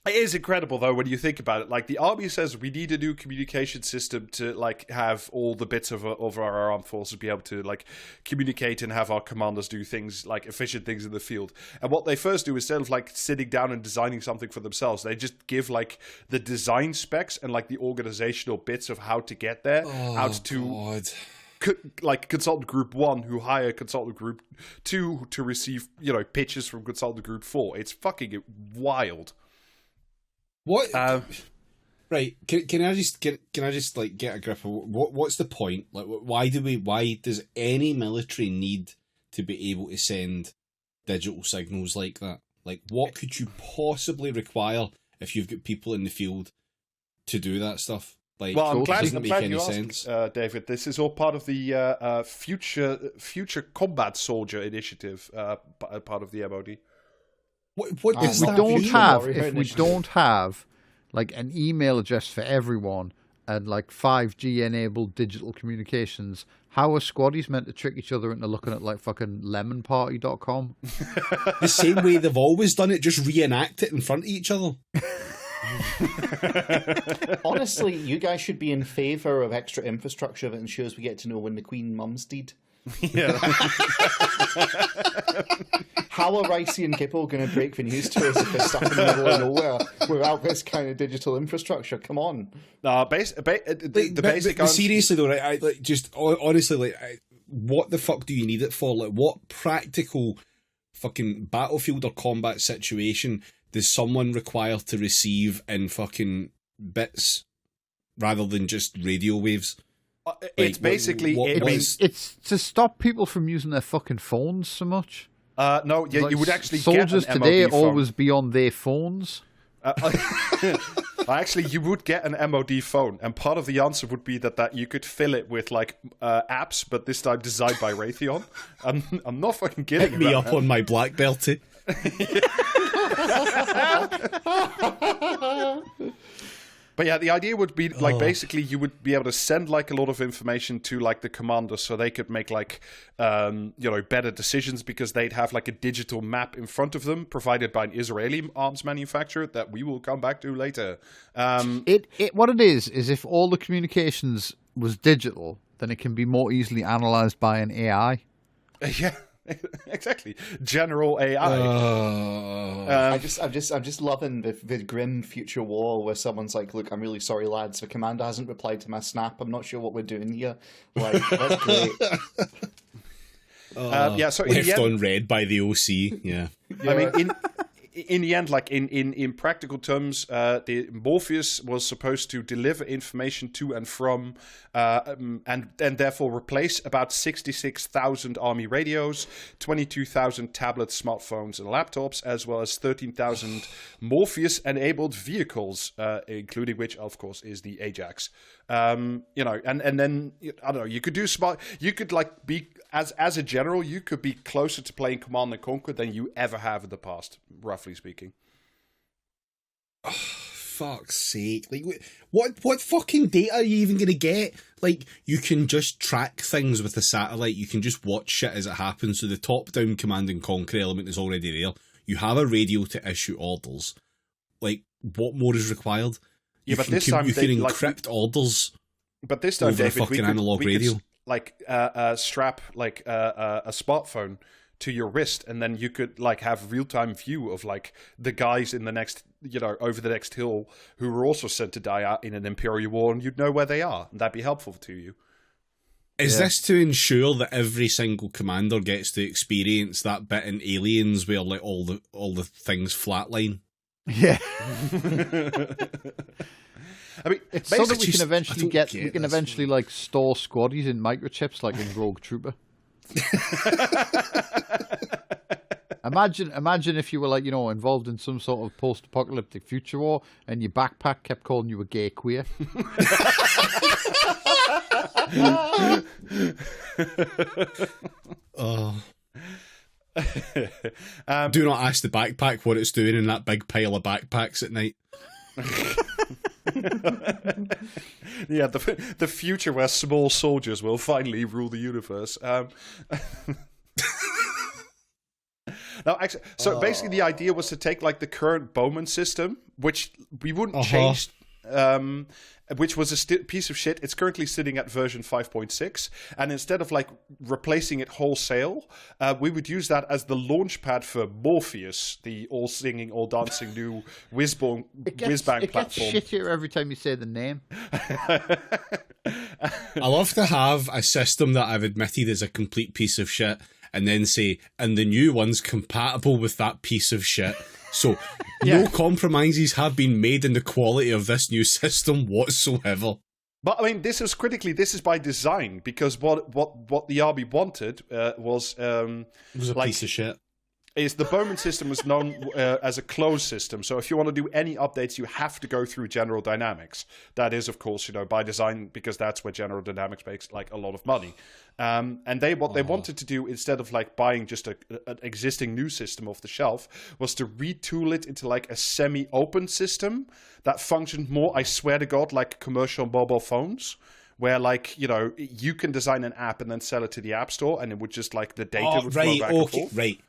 Speaker 4: It is incredible, though, when you think about it. Like, the army says we need a new communication system to, like, have all the bits of our armed forces be able to, like, communicate and have our commanders do things, like, efficient things in the field. And what they first do, instead of, like, sitting down and designing something for themselves, they just give, like, the design specs and, like, the organizational bits of how to get there
Speaker 1: God.
Speaker 4: consultant group 1 who hire consultant group 2 to receive, pitches from consultant group 4. It's fucking wild.
Speaker 1: What? Right? Can I just get a grip of what's the point? Like, why does any military need to be able to send digital signals like that? Like, what could you possibly require if you've got people in the field to do that stuff? Like,
Speaker 4: well, I'm glad
Speaker 1: any
Speaker 4: you
Speaker 1: sense.
Speaker 4: asked, David. This is all part of the future combat soldier initiative, part of the MOD.
Speaker 1: What
Speaker 3: if we don't have like an email address for everyone and like 5G enabled digital communications, how are squaddies meant to trick each other into looking at like fucking lemonparty.com?
Speaker 1: The same way they've always done it, just reenact it in front of each other.
Speaker 2: Honestly, you guys should be in favour of extra infrastructure that ensures we get to know when the Queen Mum's deed.
Speaker 4: Yeah.
Speaker 2: How are Ricey and Kipple going to break the news to us if they're stuck in the middle of nowhere without this kind of digital infrastructure? Come on.
Speaker 1: Seriously though, right? Honestly, what the fuck do you need it for? Like, what practical fucking battlefield or combat situation does someone require to receive in fucking bits rather than just radio waves?
Speaker 4: It's basically...
Speaker 3: It's to stop people from using their fucking phones so much.
Speaker 4: No, yeah,
Speaker 3: like,
Speaker 4: you would actually
Speaker 3: soldiers
Speaker 4: get an
Speaker 3: today
Speaker 4: MOD phone.
Speaker 3: always be on their phones.
Speaker 4: Actually, you would get an MOD phone, and part of the answer would be that you could fill it with like apps, but this time designed by Raytheon. I'm not fucking kidding.
Speaker 1: Hit me up on my black belty.
Speaker 4: But yeah, the idea would be like basically you would be able to send like a lot of information to like the commanders so they could make like better decisions because they'd have like a digital map in front of them provided by an Israeli arms manufacturer that we will come back to later.
Speaker 3: What it is if all the communications was digital, then it can be more easily analyzed by an AI.
Speaker 4: Yeah. Exactly, general AI.
Speaker 2: I'm just loving the grim future war where someone's like, "Look, I'm really sorry, lads. The commander hasn't replied to my snap. I'm not sure what we're doing here." Like, that's great.
Speaker 4: So
Speaker 1: left on red by the OC. Yeah,
Speaker 4: I mean, in the end, like in practical terms, the Morpheus was supposed to deliver information to and from, and therefore replace about 66,000 army radios, 22,000 tablets, smartphones, and laptops, as well as 13,000 Morpheus-enabled vehicles, including which, of course, is the Ajax. And then I don't know. You could do smart. You could like be as a general. You could be closer to playing Command and Conquer than you ever have in the past, roughly speaking.
Speaker 1: Oh, fuck's sake! Like, what fucking data are you even gonna get? Like, you can just track things with a satellite. You can just watch shit as it happens. So the top-down Command and Conquer element is already there. You have a radio to issue orders. Like, what more is required?
Speaker 4: Yeah, but this time
Speaker 1: you can encrypt orders.
Speaker 4: But this time,
Speaker 1: over
Speaker 4: David,
Speaker 1: a fucking analog radio.
Speaker 4: Strap like a smartphone to your wrist, and then you could like have real time view of like the guys in the next, over the next hill who were also sent to die out in an Imperial war, and you'd know where they are, and that'd be helpful to you.
Speaker 1: Is this to ensure that every single commander gets to experience that bit in Aliens where like all the things flatline?
Speaker 3: Yeah.
Speaker 4: I mean,
Speaker 3: it's so that we can eventually like store squaddies in microchips like in Rogue Trooper. Imagine if you were like, involved in some sort of post-apocalyptic future war and your backpack kept calling you a gay queer.
Speaker 1: Do not ask the backpack what it's doing in that big pile of backpacks at night.
Speaker 4: Yeah, the future where small soldiers will finally rule the universe. Basically the idea was to take like the current Bowman system, which we wouldn't change. which was a piece of shit. It's currently sitting at version 5.6, and instead of like replacing it wholesale, we would use that as the launch pad for Morpheus, the all singing, all dancing new whiz-bang platform.
Speaker 3: It gets shittier every time you say the name.
Speaker 1: I love to have a system that I've admitted is a complete piece of shit, and then say, and the new one's compatible with that piece of shit. So, no compromises have been made in the quality of this new system whatsoever.
Speaker 4: But I mean, this is by design, because what the army wanted was
Speaker 1: it was a piece of shit.
Speaker 4: Is the Bowman system was known as a closed system. So if you want to do any updates, you have to go through General Dynamics. That is, of course, by design, because that's where General Dynamics makes like a lot of money. And they wanted to do, instead of like buying just an existing new system off the shelf, was to retool it into like a semi-open system that functioned more, I swear to God, like commercial mobile phones. Where, like, you can design an app and then sell it to the App Store, and it would just, like, the data would flow back and forth.
Speaker 1: Right.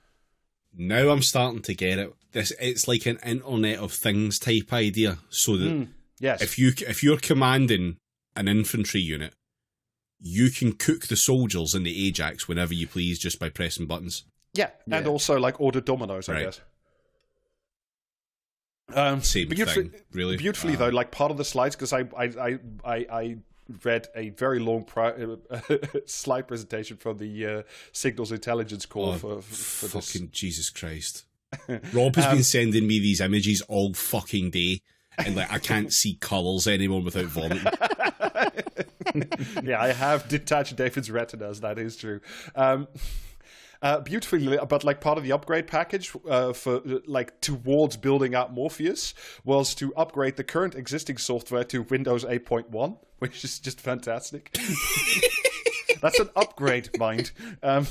Speaker 1: Now I'm starting to get it. It's like an Internet of Things type idea. So that
Speaker 4: yes.
Speaker 1: if you're commanding an infantry unit, you can cook the soldiers in the Ajax whenever you please just by pressing buttons.
Speaker 4: Yeah, and also like order dominoes, I guess.
Speaker 1: Same thing, really.
Speaker 4: Beautifully though, like part of the slides, because I read a very long slide presentation from the Signals Intelligence Corps for
Speaker 1: fucking
Speaker 4: this.
Speaker 1: Jesus Christ. Rob has been sending me these images all fucking day, and like I can't see colours anymore without vomiting.
Speaker 4: Yeah, I have detached David's retinas, that is true. Beautifully, but like part of the upgrade package for like towards building out Morpheus was to upgrade the current existing software to Windows 8.1, which is just fantastic. That's an upgrade, mind.
Speaker 1: And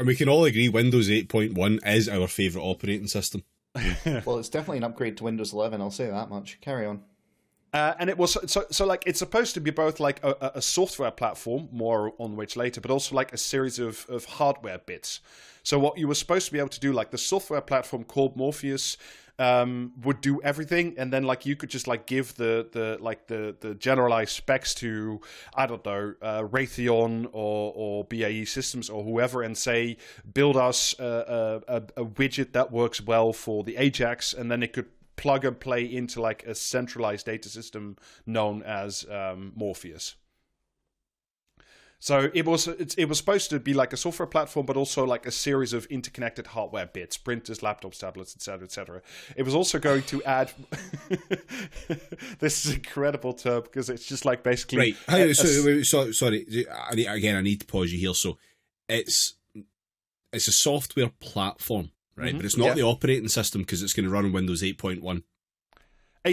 Speaker 1: we can all agree Windows 8.1 is our favourite operating system.
Speaker 2: Well, it's definitely an upgrade to Windows 11, I'll say that much. Carry on.
Speaker 4: And it was so like it's supposed to be both like a software platform, more on which later, but also like a series of hardware bits. So what you were supposed to be able to do, like the software platform called Morpheus, would do everything, and then like you could just like give the generalized specs to, I don't know, Raytheon or BAE Systems or whoever, and say build us a widget that works well for the Ajax, and then it could plug and play into like a centralized data system known as Morpheus. So it was supposed to be like a software platform, but also like a series of interconnected hardware bits, printers, laptops, tablets, etc., etc. It was also going to add. This is an incredible term because it's just like basically.
Speaker 1: Right. Sorry. I need to pause you here. So it's a software platform. Right, but it's not the operating system because it's going to run on Windows 8.1.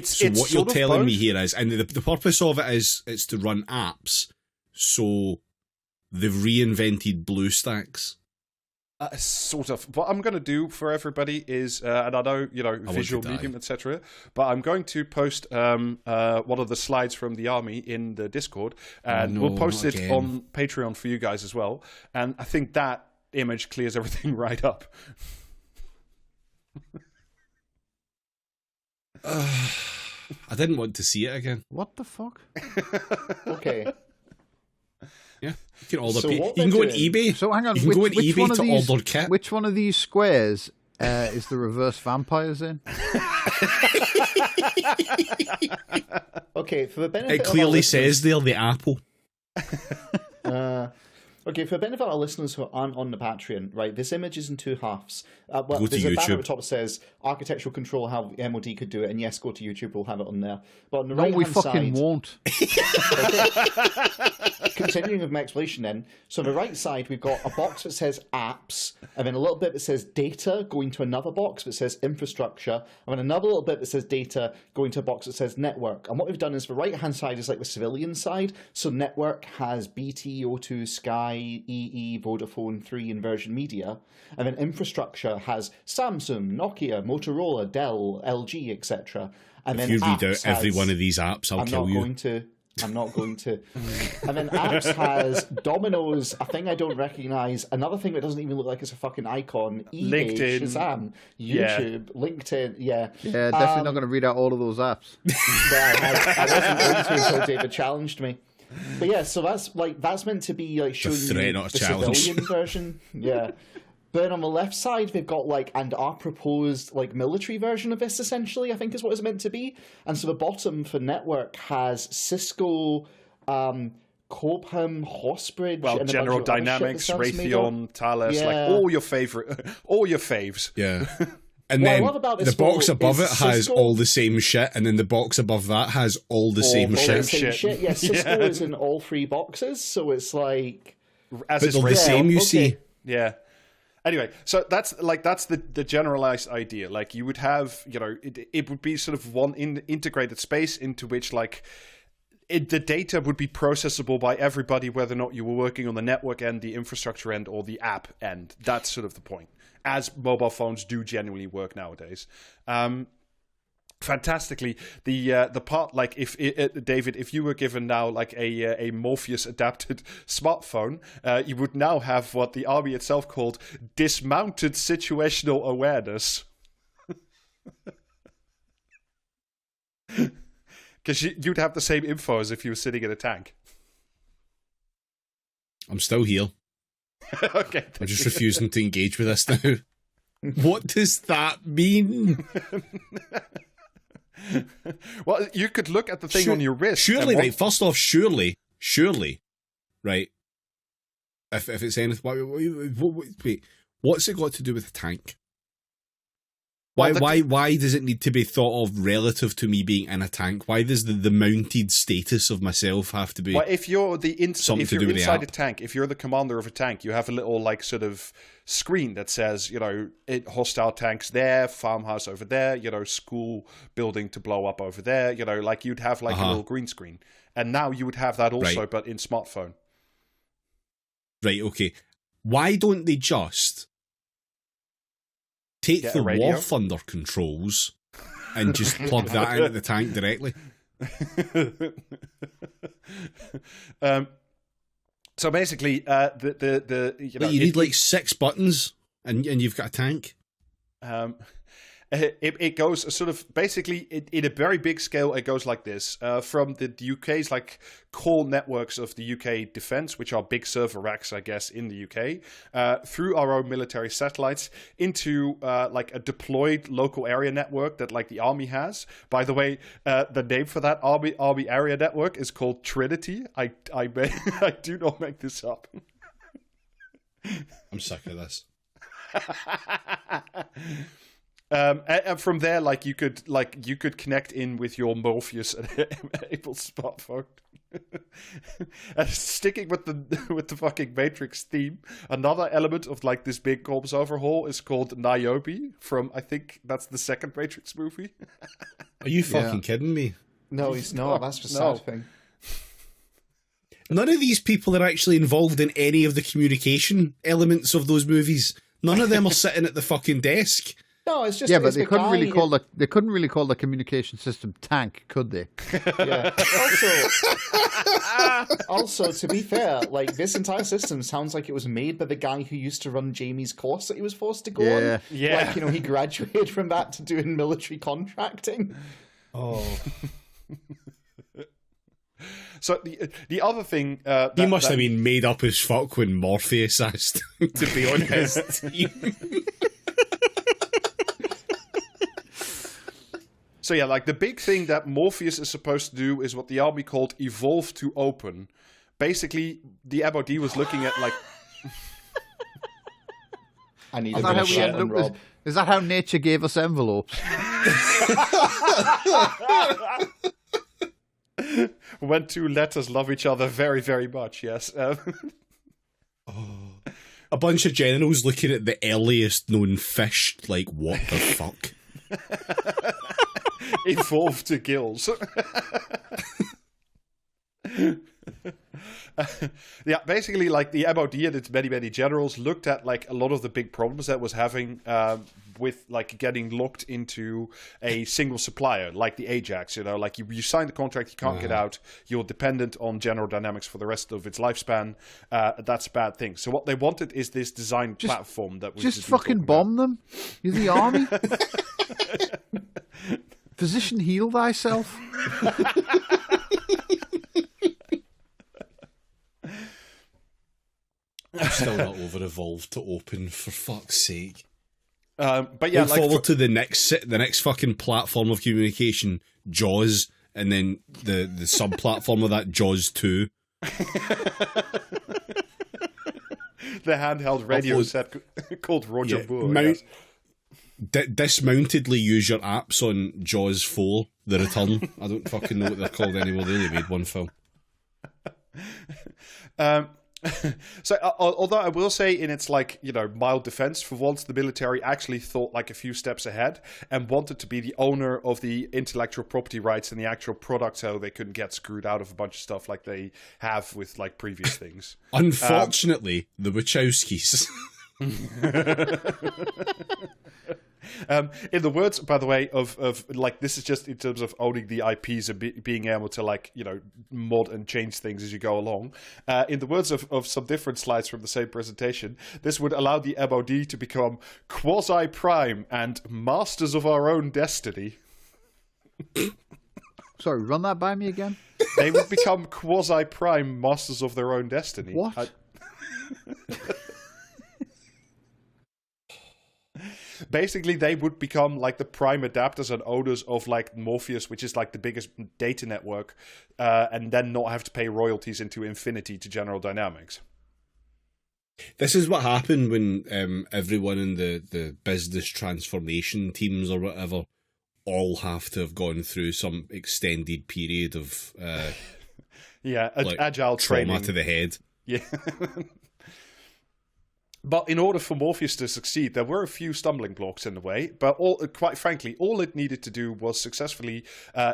Speaker 1: So what you're telling me here is, and the purpose of it is, it's to run apps. So they've reinvented BlueStacks.
Speaker 4: Sort of. What I'm going to do for everybody is, and I know visual medium, etc., but I'm going to post one of the slides from the army in the Discord, and we'll post it on Patreon for you guys as well. And I think that image clears everything right up.
Speaker 1: I didn't want to see it again.
Speaker 3: What the fuck?
Speaker 2: Okay.
Speaker 1: Yeah, you can order. You can go on eBay.
Speaker 3: So hang on,
Speaker 1: you can go on eBay to order kit.
Speaker 3: Which one of these squares is the reverse vampires in?
Speaker 2: Okay, for the benefit.
Speaker 1: It clearly says there the apple.
Speaker 2: Okay, for the benefit of our listeners who aren't on the Patreon, right, this image is in two halves.
Speaker 1: Go
Speaker 2: there's
Speaker 1: to
Speaker 2: a banner
Speaker 1: YouTube.
Speaker 2: at the top that says architectural control, how the MOD could do it, and yes, go to YouTube, we'll have it on there. But on the
Speaker 3: No, we
Speaker 2: right-hand
Speaker 3: fucking
Speaker 2: side,
Speaker 3: won't.
Speaker 2: continuing with my explanation then, so on the right side we've got a box that says apps, and then a little bit that says data going to another box that says infrastructure, and then another little bit that says data going to a box that says network. And what we've done is the right hand side is like the civilian side, so network has BT, O2, Sky, EE, Vodafone, 3 and Virgin Media, and then infrastructure has Samsung, Nokia, Motorola, Dell, LG, etc. And
Speaker 1: If
Speaker 2: then
Speaker 1: you read out
Speaker 2: apps
Speaker 1: every
Speaker 2: has,
Speaker 1: one of these apps, I'll kill you.
Speaker 2: I'm not going to I'm not going to. And then apps has Domino's, a thing I don't recognise, another thing that doesn't even look like it's a fucking icon, eBay,
Speaker 4: LinkedIn.
Speaker 2: Shazam, YouTube, LinkedIn,
Speaker 3: Yeah, definitely not going to read out all of those apps.
Speaker 2: I wasn't going to until David challenged me. But yeah, so that's meant to be like showing you the civilian version. Yeah. But then on the left side, they've got and our proposed military version of this, essentially, I think is what it's meant to be. And so the bottom for network has Cisco, Cobham, Horsebridge,
Speaker 4: well,
Speaker 2: and
Speaker 4: General Dynamics, Raytheon, Thales, all your faves.
Speaker 1: Yeah. And then the box above it has all the same shit, and then the box above that has all the same shit.
Speaker 2: Yeah, Cisco is in all three boxes, so it's like...
Speaker 1: But they're the same, you see.
Speaker 4: Yeah. Anyway, so that's the generalized idea. Like, you would have, it would be sort of one integrated space into which, the data would be processable by everybody, whether or not you were working on the network end, the infrastructure end, or the app end. That's sort of the point, as mobile phones do genuinely work nowadays. Fantastically, the part, David, if you were given now a Morpheus adapted smartphone, you would now have what the army itself called dismounted situational awareness. Because you'd have the same info as if you were sitting in a tank.
Speaker 1: I'm still here.
Speaker 4: Okay,
Speaker 1: I'm just refusing to engage with this now. What does that mean?
Speaker 4: Well, you could look at the thing on your wrist.
Speaker 1: Surely, right? First off, surely, right? If it's anything, wait, what's it got to do with a tank? Why does it need to be thought of relative to me being in a tank? Why does the mounted status of myself have to be?
Speaker 4: Well, if you're inside
Speaker 1: a
Speaker 4: tank, if you're the commander of a tank, you have a little sort of screen that says, hostile tanks there, farmhouse over there, school building to blow up over there, you'd have a little green screen. And now you would have that also, right, but in smartphone.
Speaker 1: Right, okay. Why don't they just take the War Thunder controls and just plug that into the tank directly?
Speaker 4: So basically,
Speaker 1: you need 6 buttons, and you've got a tank.
Speaker 4: It goes sort of basically in a very big scale. It goes like this: from the UK's core networks of the UK defence, which are big server racks, I guess, in the UK, through our own military satellites into a deployed local area network that the army has. By the way, the name for that army area network is called Trinity. I do not make this up.
Speaker 1: I'm sick of this.
Speaker 4: And from there, you could connect in with your Morpheus enabled smartphone. And sticking with the fucking Matrix theme, another element of this big corpse overhaul is called Niobe from, I think that's the second Matrix movie.
Speaker 1: Are you fucking kidding me?
Speaker 2: No, he's not. That's the sad thing.
Speaker 1: None of these people are actually involved in any of the communication elements of those movies. None of them are sitting at the fucking desk.
Speaker 2: No, it's just
Speaker 3: but they couldn't really call the communication system tank, could they?
Speaker 2: Yeah. Also, to be fair, this entire system sounds like it was made by the guy who used to run Jamie's course that he was forced to go on.
Speaker 4: Yeah.
Speaker 2: He graduated from that to doing military contracting.
Speaker 1: Oh.
Speaker 4: So the other thing...
Speaker 1: he must have been made up as fuck when Morpheus asked to be on his team.
Speaker 4: So yeah, the big thing that Morpheus is supposed to do is what the army called evolve to open. Basically, the MOD was looking at
Speaker 2: I need a bit of shit on Rob.
Speaker 3: Is that how nature gave us envelopes?
Speaker 4: When two letters love each other very, very much, yes.
Speaker 1: A bunch of generals looking at the earliest known fish, what the fuck?
Speaker 4: Evolved to gills. Yeah, basically, like the MOD and its many generals looked at like a lot of the big problems that was having with like getting locked into a single supplier, like the Ajax. You know, like you sign the contract, you can't get out. You're dependent on General Dynamics for the rest of its lifespan. That's a bad thing. So what they wanted is this design platform that was
Speaker 3: just fucking bomb them. You're the army. Physician, heal thyself.
Speaker 1: I'm still not over evolved to open, for fuck's sake.
Speaker 4: But yeah,
Speaker 1: look forward to the next fucking platform of communication, Jaws, and then the sub platform of that, Jaws 2.
Speaker 4: The handheld radio set called Roger Moore.
Speaker 1: Dismountedly use your apps on Jaws 4, The Return. I don't fucking know what they're called anymore. They only made one film.
Speaker 4: So, although I will say, in its like mild defense, for once the military actually thought like a few steps ahead and wanted to be the owner of the intellectual property rights and the actual product, so they couldn't get screwed out of a bunch of stuff like they have with like previous things.
Speaker 1: Unfortunately, the Wachowskis.
Speaker 4: In the words, by the way, of like, this is just in terms of owning the IPs and being able to mod and change things as you go along. In the words of some different slides from the same presentation, this would allow the MOD to become quasi-prime and masters of our own destiny.
Speaker 3: Sorry, run that by me again.
Speaker 4: They would become quasi-prime masters of their own destiny.
Speaker 3: What?
Speaker 4: Basically, they would become like the prime adapters and owners of like Morpheus, which is like the biggest data network, and then not have to pay royalties into infinity to General Dynamics.
Speaker 1: This is what happened when everyone in the business transformation teams or whatever all have to have gone through some extended period of
Speaker 4: agile
Speaker 1: trauma
Speaker 4: training
Speaker 1: to the head.
Speaker 4: Yeah. But in order for Morpheus to succeed, there were a few stumbling blocks in the way. But quite frankly, all it needed to do was successfully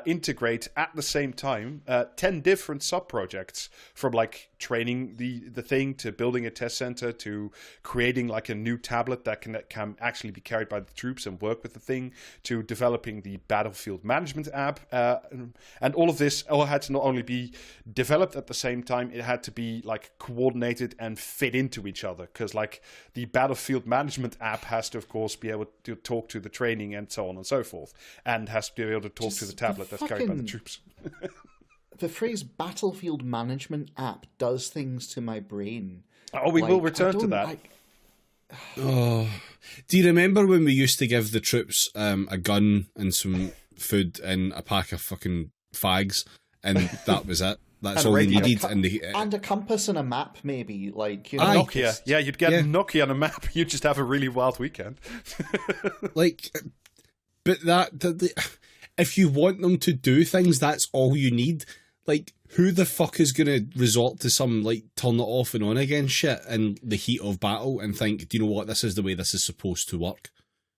Speaker 4: integrate at the same time 10 different sub-projects, from like training the thing to building a test center to creating like a new tablet that can actually be carried by the troops and work with the thing, to developing the battlefield management app. And all of this all had to not only be developed at the same time, it had to be like coordinated and fit into each other, because like the battlefield management app has to, of course, be able to talk to the training and so on and so forth, and has to be able to talk to the tablet that's carried by the troops.
Speaker 2: The phrase battlefield management app does things to my brain.
Speaker 4: Oh, we will return to that.
Speaker 1: Do you remember when we used to give the troops a gun and some food and a pack of fucking fags, and that was it? That's all they needed.
Speaker 2: And a compass and a map, maybe.
Speaker 4: Nokia. Yeah, you'd get Nokia and a map. You'd just have a really wild weekend.
Speaker 1: But if you want them to do things, that's all you need. Like, who the fuck is going to resort to some, like, turn it off and on again shit in the heat of battle and think, do you know what, this is the way this is supposed to work?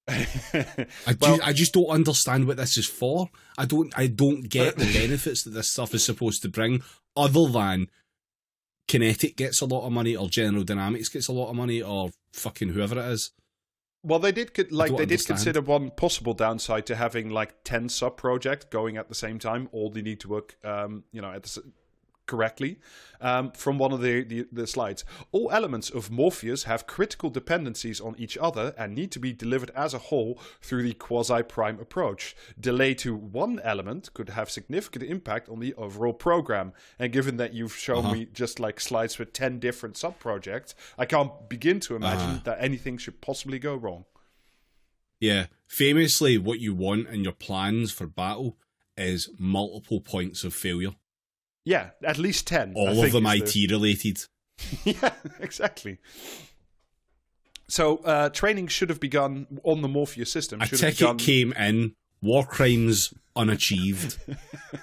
Speaker 1: I just don't understand what this is for. I don't get the benefits that this stuff is supposed to bring, other than Kinetic gets a lot of money, or General Dynamics gets a lot of money, or fucking whoever it is.
Speaker 4: Well, they did consider one possible downside to having like 10 sub projects going at the same time. All they need to work, correctly. From one of the slides, all elements of Morpheus have critical dependencies on each other and need to be delivered as a whole through the quasi-prime approach. Delay to one element could have significant impact on the overall program. And given that you've shown me just like slides with 10 different sub-projects, I can't begin to imagine that anything should possibly go wrong.
Speaker 1: Yeah, famously, what you want in your plans for battle is multiple points of failure.
Speaker 4: Yeah, at least 10.
Speaker 1: All of them IT related.
Speaker 4: Yeah, exactly. So training should have begun on the Morpheus system.
Speaker 1: A ticket came in, war crimes unachieved.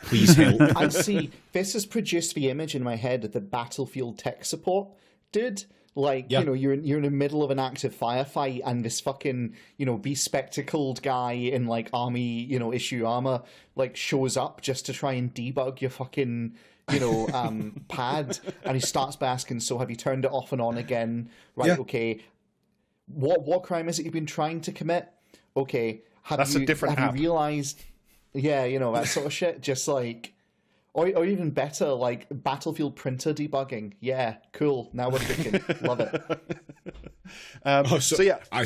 Speaker 1: Please help.
Speaker 2: And see, this has produced the image in my head of the battlefield tech support dude. Like, you're in the middle of an active firefight, and this fucking, bespectacled guy in, like, army, issue armor, like, shows up just to try and debug your fucking, pad, and he starts by asking, so have you turned it off and on again? Right, okay. What crime is it you've been trying to commit? Okay, have you realized... Yeah, that sort of shit. Just like... Or even better, like Battlefield printer debugging. Yeah, cool. Now we're cooking. Love it.
Speaker 1: So yeah, I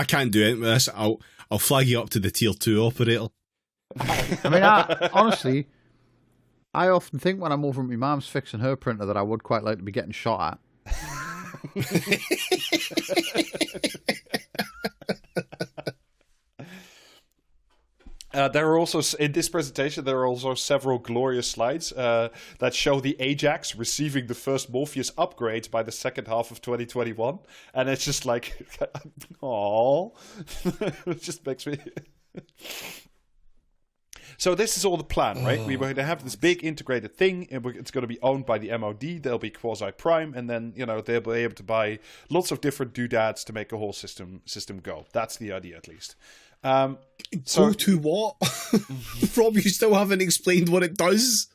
Speaker 1: can't do it with this. I'll flag you up to the tier 2 operator.
Speaker 3: I mean, honestly, I often think when I'm over at my mum's fixing her printer that I would quite like to be getting shot at.
Speaker 4: There are also, in this presentation, there are also several glorious slides that show the Ajax receiving the first Morpheus upgrades by the second half of 2021. And it's just like, aww. It just makes me... So this is all the plan, right? We're going to have this big integrated thing, and it's going to be owned by the MOD. They'll be quasi-prime, and then, they'll be able to buy lots of different doodads to make a whole system go. That's the idea, at least.
Speaker 1: Go to what? Rob, you still haven't explained what it does.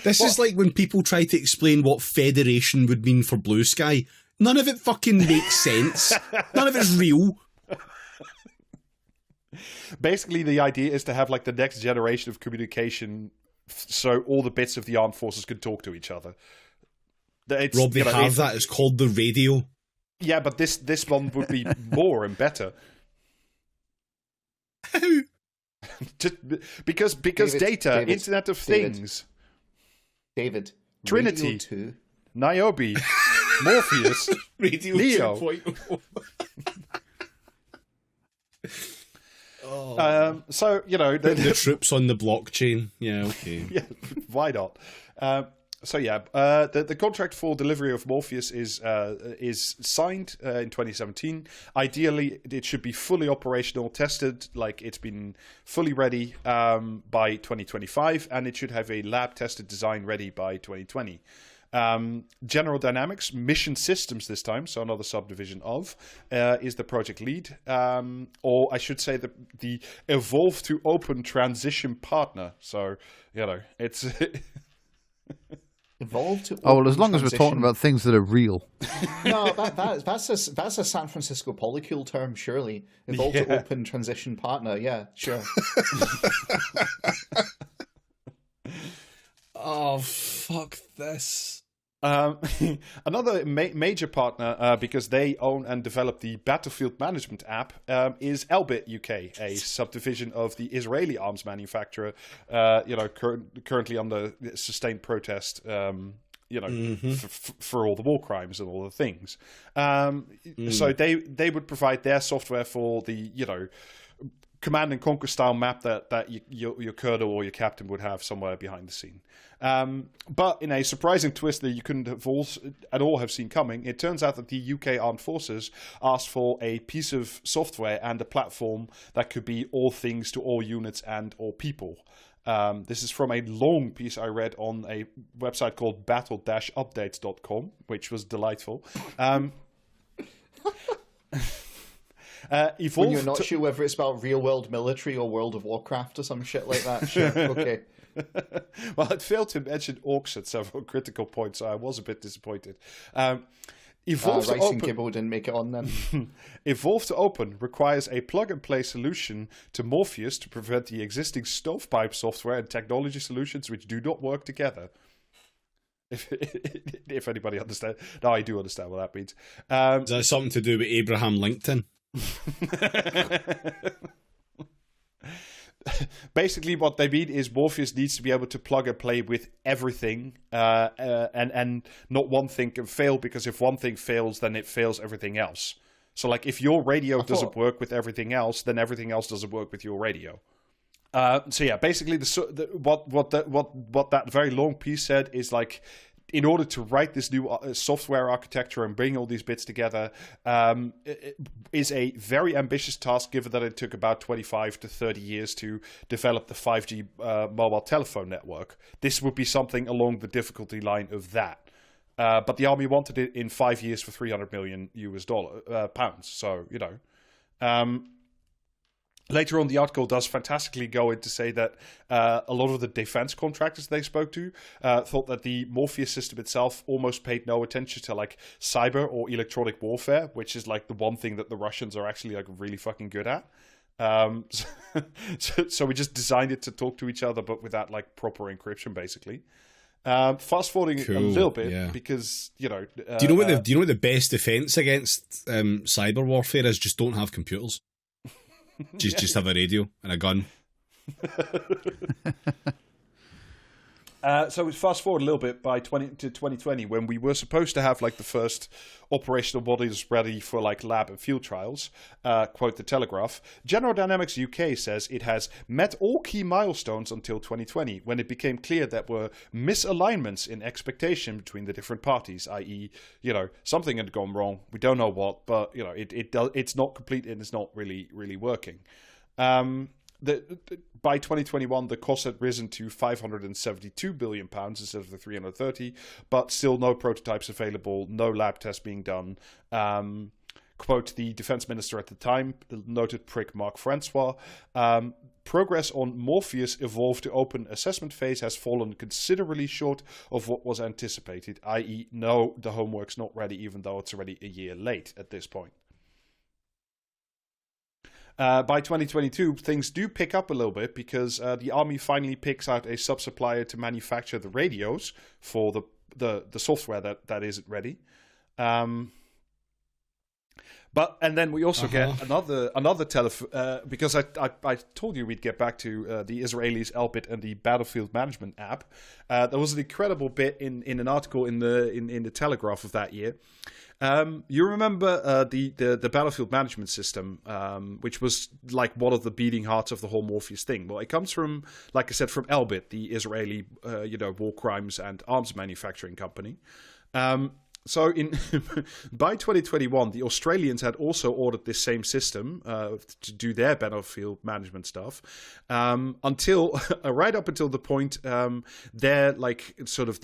Speaker 1: This is like when people try to explain what Federation would mean for Blue Sky. None of it fucking makes sense. None of it's real.
Speaker 4: Basically, the idea is to have like the next generation of communication, so all the bits of the armed forces can talk to each other.
Speaker 1: Rob, they have that. It's called the radio.
Speaker 4: Yeah, but this one would be more and better.
Speaker 1: How?
Speaker 4: Just because David, Internet of Things.
Speaker 2: David.
Speaker 4: Trinity. 2. Niobe. Morpheus.
Speaker 1: Radio
Speaker 4: Neo.
Speaker 1: 2.0.
Speaker 4: So,
Speaker 1: the troops on the blockchain. Yeah, okay.
Speaker 4: Yeah, why not? The contract for delivery of Morpheus is signed in 2017. Ideally, it should be fully operational, tested, like it's been fully ready by 2025, and it should have a lab-tested design ready by 2020. General Dynamics Mission Systems this time, so another subdivision of, is the project lead, or I should say the Evolve to Open transition partner. So, it's...
Speaker 2: Evolve to
Speaker 3: well, as long as we're talking about things that are real.
Speaker 2: No, that's a San Francisco polycule term, surely. Evolve to Open transition partner. Yeah, sure.
Speaker 1: Oh, fuck this.
Speaker 4: Another major partner, because they own and develop the Battlefield Management app, is Elbit UK, a subdivision of the Israeli arms manufacturer, currently under sustained protest, for all the war crimes and all the things. So they would provide their software for the, command and conquer style map that your colonel or your captain would have somewhere behind the scene. But in a surprising twist that you couldn't have at all have seen coming, it turns out that the UK Armed Forces asked for a piece of software and a platform that could be all things to all units and all people. This is from a long piece I read on a website called battle-updates.com, which was delightful.
Speaker 2: When you're not sure whether it's about real-world military or World of Warcraft or some shit like that. Sure, okay.
Speaker 4: Well, it failed to mention orcs at several critical points, so I was a bit disappointed. Evolve to
Speaker 2: Rice
Speaker 4: Open...
Speaker 2: and Kibble didn't make it on then.
Speaker 4: Evolve to Open requires a plug-and-play solution to Morpheus to prevent the existing stovepipe software and technology solutions which do not work together. If anybody understands. No, I do understand what that means.
Speaker 1: Is that something to do with Abraham Lincoln?
Speaker 4: Basically, what they mean is Morpheus needs to be able to plug and play with everything, and not one thing can fail, because if one thing fails, then it fails everything else. So, like, if your radio doesn't work with everything else, then everything else doesn't work with your radio. So yeah, basically, what that very long piece said is, like, in order to write this new software architecture and bring all these bits together, is a very ambitious task, given that it took about 25 to 30 years to develop the 5G mobile telephone network. This would be something along the difficulty line of that. but the army wanted it in 5 years for 300 million pounds. So, later on, the article does fantastically go in to say that a lot of the defense contractors they spoke to thought that the Morpheus system itself almost paid no attention to like cyber or electronic warfare, which is like the one thing that the Russians are actually like really fucking good at. So we just designed it to talk to each other, but without like proper encryption, basically. Fast forwarding a little bit because do
Speaker 1: you know what the best defense against cyber warfare is? Just don't have computers. Just have a radio and a gun.
Speaker 4: So we fast forward a little bit to 2020 when we were supposed to have like the first operational bodies ready for like lab and field trials. Quote the Telegraph. General Dynamics UK says it has met all key milestones until 2020 when it became clear that were misalignments in expectation between the different parties, i.e., something had gone wrong. We don't know what, but it's not complete and it's not really working. By 2021, the cost had risen to £572 billion instead of the 330, but still no prototypes available, no lab tests being done. Quote the defense minister at the time, noted prick Mark Francois, progress on Morpheus evolved to open assessment phase has fallen considerably short of what was anticipated, i.e. no, the homework's not ready even though it's already a year late at this point. By 2022, things do pick up a little bit because the army finally picks out a sub-supplier to manufacture the radios for the software that isn't ready. And then we also get another because I told you we'd get back to the Israelis Elbit and the battlefield management app. There was an incredible bit in an article in the Telegraph of that year. You remember the battlefield management system, which was like one of the beating hearts of the whole Morpheus thing. Well, it comes from, like I said, from Elbit, the Israeli war crimes and arms manufacturing company. So by 2021, the Australians had also ordered this same system to do their battlefield management stuff until right up until the point their version of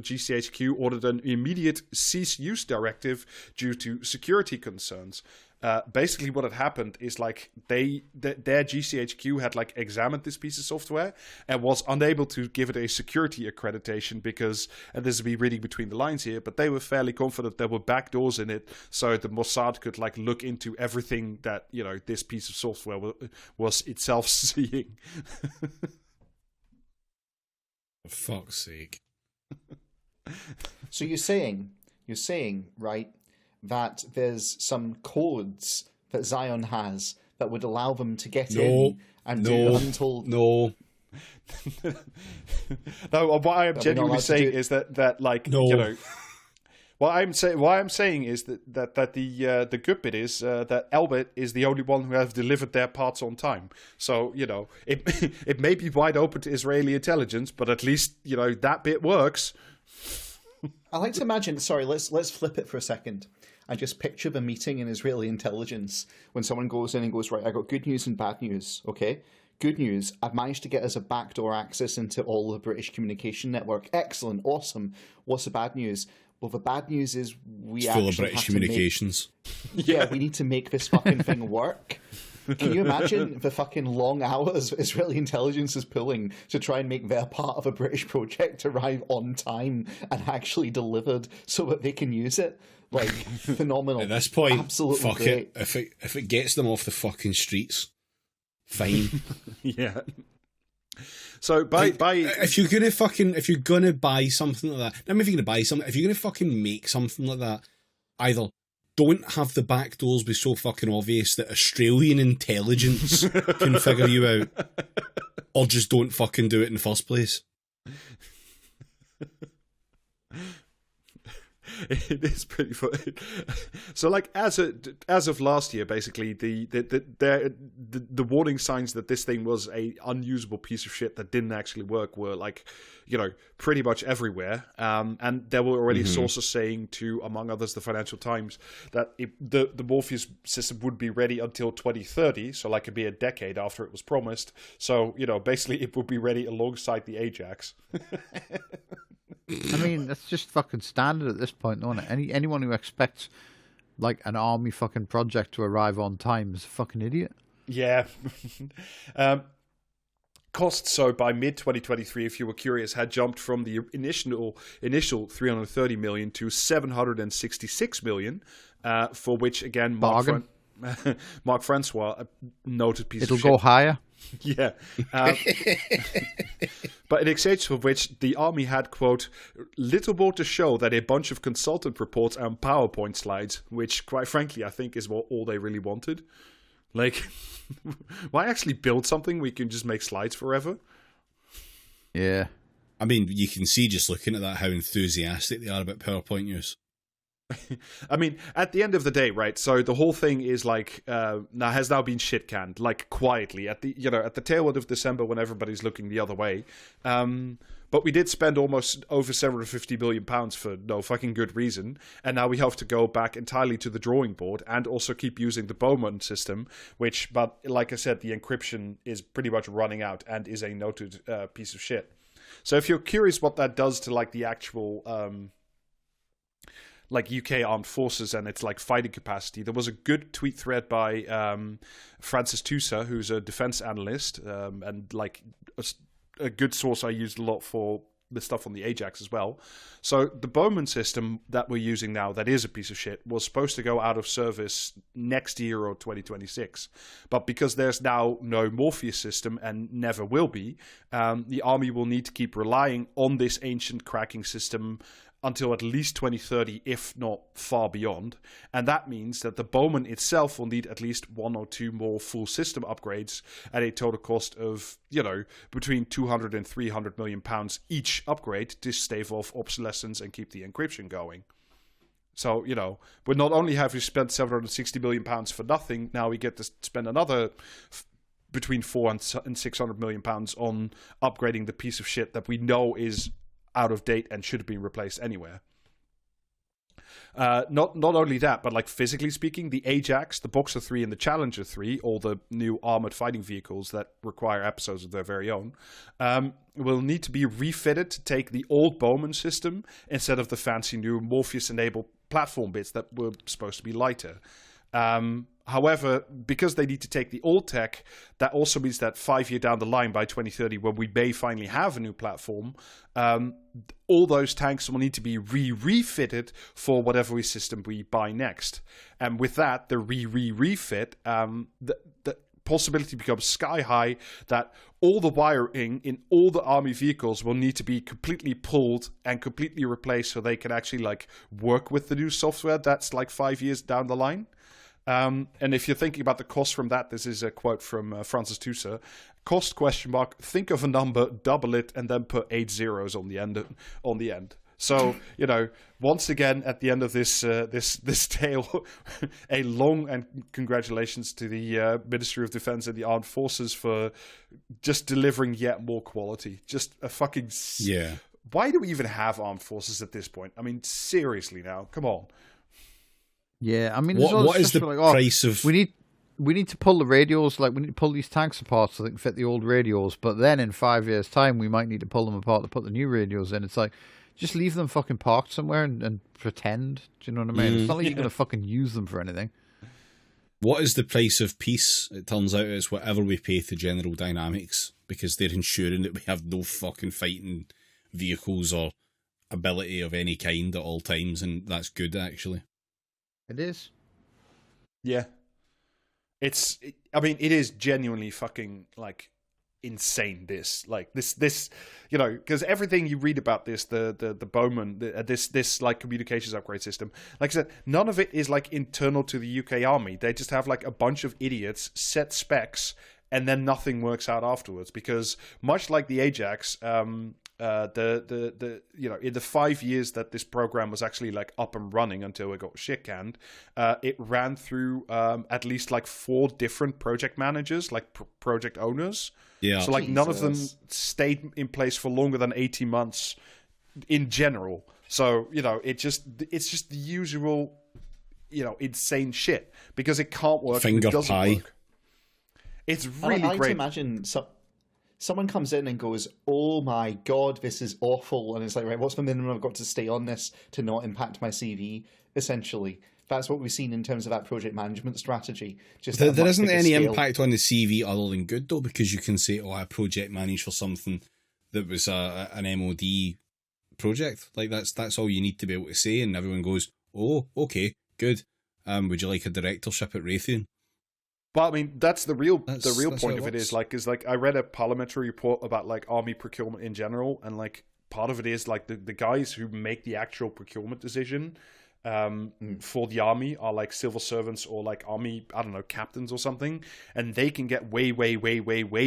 Speaker 4: GCHQ ordered an immediate cease use directive due to security concerns. Basically what had happened is like their GCHQ had like examined this piece of software and was unable to give it a security accreditation because, and this will be reading between the lines here, but they were fairly confident there were backdoors in it so the Mossad could like look into everything that, this piece of software was itself seeing.
Speaker 1: For fuck's sake.
Speaker 2: So you're saying, right, that there's some codes that Zion has that would allow them to get in and do untold...
Speaker 1: No,
Speaker 4: what I am genuinely saying is that what I'm saying is that the good bit is that Elbit is the only one who have delivered their parts on time. So it may be wide open to Israeli intelligence, but at least that bit works.
Speaker 2: I like to imagine. Sorry, let's flip it for a second. I just picture the meeting in Israeli intelligence when someone goes in and goes, right, I got good news and bad news, okay? Good news, I've managed to get us a backdoor access into all the British communication network. Excellent, awesome. What's the bad news? Well, the bad news is we
Speaker 1: it's full of British communications.
Speaker 2: We need to make this fucking thing work. Can you imagine the fucking long hours Israeli intelligence is pulling to try and make their part of a British project arrive on time and actually delivered so that they can use it? Like, phenomenal.
Speaker 1: At this point,
Speaker 2: absolutely
Speaker 1: fuck
Speaker 2: great.
Speaker 1: it. If it gets them off the fucking streets, fine.
Speaker 4: Yeah. So
Speaker 1: if you're gonna buy something like that, not if you're gonna buy something, if you're gonna fucking make something like that, either don't have the back doors be so fucking obvious that Australian intelligence can figure you out, or just don't fucking do it in the first place.
Speaker 4: It is pretty funny. So, like, as of last year, basically, the warning signs that this thing was a unusable piece of shit that didn't actually work were like, pretty much everywhere. And there were already sources saying to, among others, the Financial Times, that the Morpheus system would be ready until 2030. So, like, it'd be a decade after it was promised. So, basically, it would be ready alongside the Ajax.
Speaker 3: I mean, that's just fucking standard at this point, isn't it? Anyone who expects like an army fucking project to arrive on time is a fucking idiot.
Speaker 4: Yeah. Costs, so by mid 2023, if you were curious, had jumped from the initial 330 million to 766 million, for which again Mark Francois, a noted piece of shit.
Speaker 3: It'll go higher.
Speaker 4: Yeah. But in exchange for which the army had, quote, little more to show than a bunch of consultant reports and PowerPoint slides, which, quite frankly, I think is all they really wanted. Like, why actually build something where you can just make slides forever?
Speaker 3: Yeah.
Speaker 1: I mean, you can see just looking at that how enthusiastic they are about PowerPoint use.
Speaker 4: I mean, at the end of the day, right? So the whole thing is like has now been shit canned, like quietly at the tail end of December when everybody's looking the other way. But we did spend almost over £750 million for no fucking good reason, and now we have to go back entirely to the drawing board and also keep using the Bowman system, which, but like I said, the encryption is pretty much running out and is a noted piece of shit. So if you're curious what that does to like the actual like UK armed forces and its like fighting capacity, there was a good tweet thread by Francis Tusa, who's a defense analyst and like a good source I used a lot for the stuff on the Ajax as well. So the Bowman system that we're using now, that is a piece of shit, was supposed to go out of service next year or 2026. But because there's now no Morpheus system and never will be, the army will need to keep relying on this ancient cracking system until at least 2030, if not far beyond. And that means that the Bowman itself will need at least one or two more full system upgrades at a total cost of, between 200 and 300 million pounds each upgrade to stave off obsolescence and keep the encryption going. So, but not only have we spent 760 million pounds for nothing, now we get to spend another between 400 and 600 million pounds on upgrading the piece of shit that we know is out of date and should have been replaced anywhere. Not only that, but like physically speaking, the Ajax, the Boxer 3 and the Challenger 3, all the new armored fighting vehicles that require episodes of their very own, will need to be refitted to take the old Bowman system instead of the fancy new Morpheus-enabled platform bits that were supposed to be lighter. However, because they need to take the old tech, that also means that 5 years down the line, by 2030, when we may finally have a new platform, all those tanks will need to be refitted for whatever system we buy next. And with that, the refit, the possibility becomes sky high that all the wiring in all the army vehicles will need to be completely pulled and completely replaced so they can actually like work with the new software that's like 5 years down the line. And if you're thinking about the cost from that, this is a quote from Francis Tusa. Cost ? Think of a number, double it, and then put 8 zeros on the end. So once again, at the end of this tale, a long and congratulations to the Ministry of Defense and the Armed Forces for just delivering yet more quality. Just a fucking Why do we even have armed forces at this point? I mean, seriously, now, come on.
Speaker 3: Yeah, I mean,
Speaker 1: what is the price of?
Speaker 3: We need to pull the radios, like we need to pull these tanks apart so they can fit the old radios. But then in 5 years' time, we might need to pull them apart to put the new radios in. It's like, just leave them fucking parked somewhere and pretend. Do you know what I mean? It's not like you're gonna fucking use them for anything.
Speaker 1: What is the price of peace? It turns out it's whatever we pay to General Dynamics, because they're ensuring that we have no fucking fighting vehicles or ability of any kind at all times, and that's good actually.
Speaker 3: It is.
Speaker 4: Yeah. It is genuinely fucking, like, insane, this. Like, this because everything you read about this, the Bowman, this, like, communications upgrade system, like I said, none of it is, like, internal to the UK Army. They just have, like, a bunch of idiots set specs, and then nothing works out afterwards. Because, much like the Ajax, in the 5 years that this program was actually like up and running until it got shit canned, it ran through at least like 4 different project managers, like project owners. Yeah. So like none of them stayed in place for longer than 18 months in general. So, it's just the usual, insane shit because it can't work.
Speaker 1: Finger
Speaker 4: it doesn't
Speaker 1: pie.
Speaker 4: work. It's really great.
Speaker 2: Imagine someone comes in and goes, "Oh my god, this is awful," and it's like, right, what's the minimum I've got to stay on this to not impact my CV? Essentially, that's what we've seen in terms of that project management strategy. Just
Speaker 1: there isn't any impact on the CV other than good, though, because you can say, "Oh, I project managed for something that was an MOD project." Like that's all you need to be able to say, and everyone goes, "Oh, okay, good. Would you like a directorship at Raytheon?"
Speaker 4: But I mean, that's the real point of it is like I read a parliamentary report about like army procurement in general, and like part of it is like the guys who make the actual procurement decision for the army are like civil servants or like army, I don't know, captains or something, and they can get way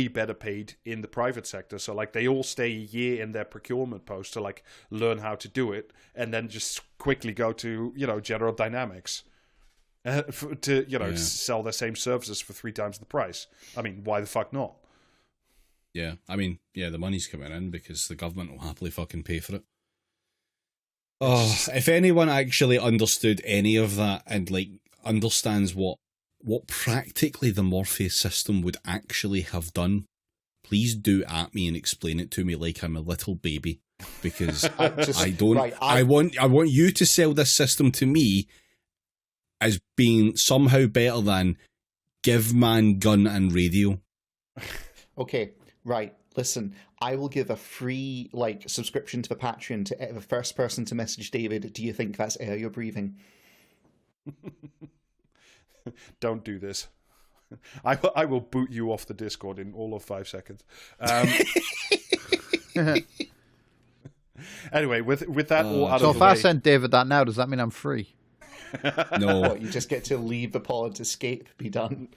Speaker 4: better paid in the private sector. So like they all stay a year in their procurement post to like learn how to do it, and then just quickly go to General Dynamics. To sell their same services for 3 times the price. I mean, why the fuck not?
Speaker 1: Yeah, I mean, the money's coming in because the government will happily fucking pay for it. Oh, if anyone actually understood any of that and like understands what practically the Morpheus system would actually have done, please do at me and explain it to me like I'm a little baby, because I don't. Right, I want you to sell this system to me as being somehow better than give man gun and radio.
Speaker 2: Okay, right. Listen, I will give a free subscription to the Patreon to the first person to message David. Do you think that's air you're breathing?
Speaker 4: Don't do this. I will boot you off the Discord in all of 5 seconds. Anyway, with that all out of the way. So
Speaker 3: if I send David that now, does that mean I'm free?
Speaker 1: No.
Speaker 2: What, you just get to leave the pod, escape, be done?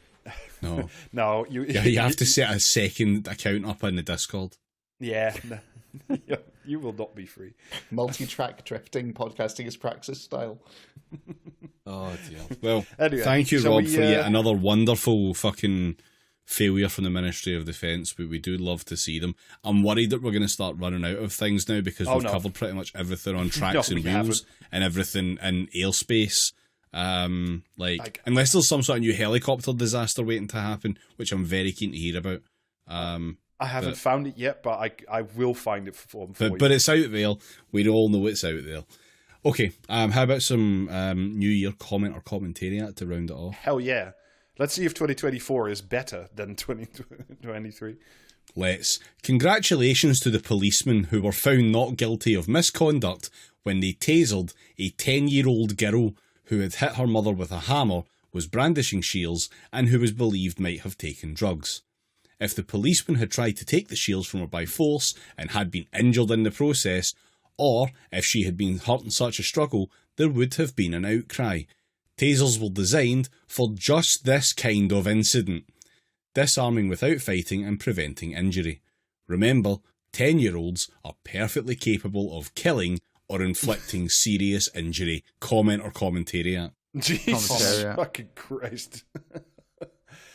Speaker 4: No.
Speaker 1: You have to set a second account up in the Discord.
Speaker 4: Yeah. You will not be free.
Speaker 2: Multi-track drifting, podcasting is praxis style.
Speaker 1: Oh dear. Well,
Speaker 4: anyway,
Speaker 1: thank you, Rob, for yet another wonderful fucking failure from the Ministry of Defence, but we do love to see them. I'm worried that we're going to start running out of things now because we've covered pretty much everything on tracks and wheels and everything in airspace. Unless there's some sort of new helicopter disaster waiting to happen, which I'm very keen to hear about.
Speaker 4: I haven't found it yet, but I will find it for you.
Speaker 1: But it's out there. We all know it's out there. Okay, how about some New Year comment or commentariat to round it off?
Speaker 4: Hell yeah. Let's see if 2024 is better than 2023.
Speaker 1: Let's. Congratulations to the policemen who were found not guilty of misconduct when they tasered a 10-year-old girl who had hit her mother with a hammer, was brandishing shields, and who was believed might have taken drugs. If the policeman had tried to take the shields from her by force and had been injured in the process, or if she had been hurt in such a struggle, there would have been an outcry. Tasers were designed for just this kind of incident, disarming without fighting and preventing injury. Remember, 10-year-olds are perfectly capable of killing or inflicting serious injury. Comment or commentariat.
Speaker 4: Jesus fucking Christ.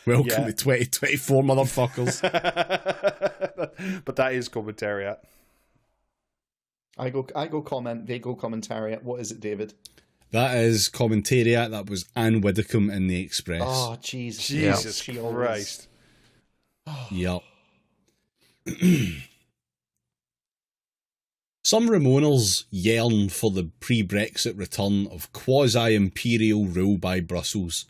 Speaker 1: Welcome to 2024, motherfuckers.
Speaker 4: But that is commentariat.
Speaker 2: I go comment, they go commentariat. What is it, David?
Speaker 1: That is commentariat. That was Anne Widdecombe in The Express.
Speaker 2: Oh, Jesus.
Speaker 4: Jesus Christ.
Speaker 1: Yep. Some Ramoners yearn for the pre-Brexit return of quasi-imperial rule by Brussels.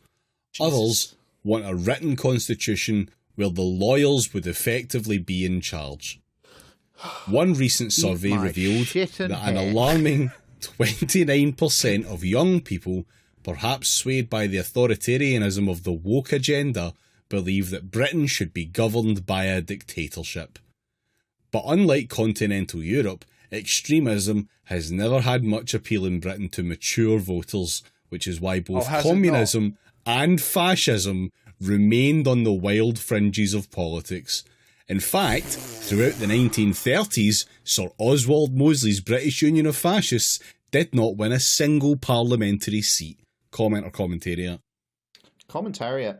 Speaker 2: Jesus.
Speaker 1: Others want a written constitution where the lawyers would effectively be in charge. One recent survey revealed that an alarming 29% of young people, perhaps swayed by the authoritarianism of the woke agenda, believe that Britain should be governed by a dictatorship. But unlike continental Europe, extremism has never had much appeal in Britain to mature voters, which is why both communism and fascism remained on the wild fringes of politics. In fact, throughout the 1930s, Sir Oswald Mosley's British Union of Fascists did not win a single parliamentary seat. Comment or commentariat?
Speaker 2: Commentariat.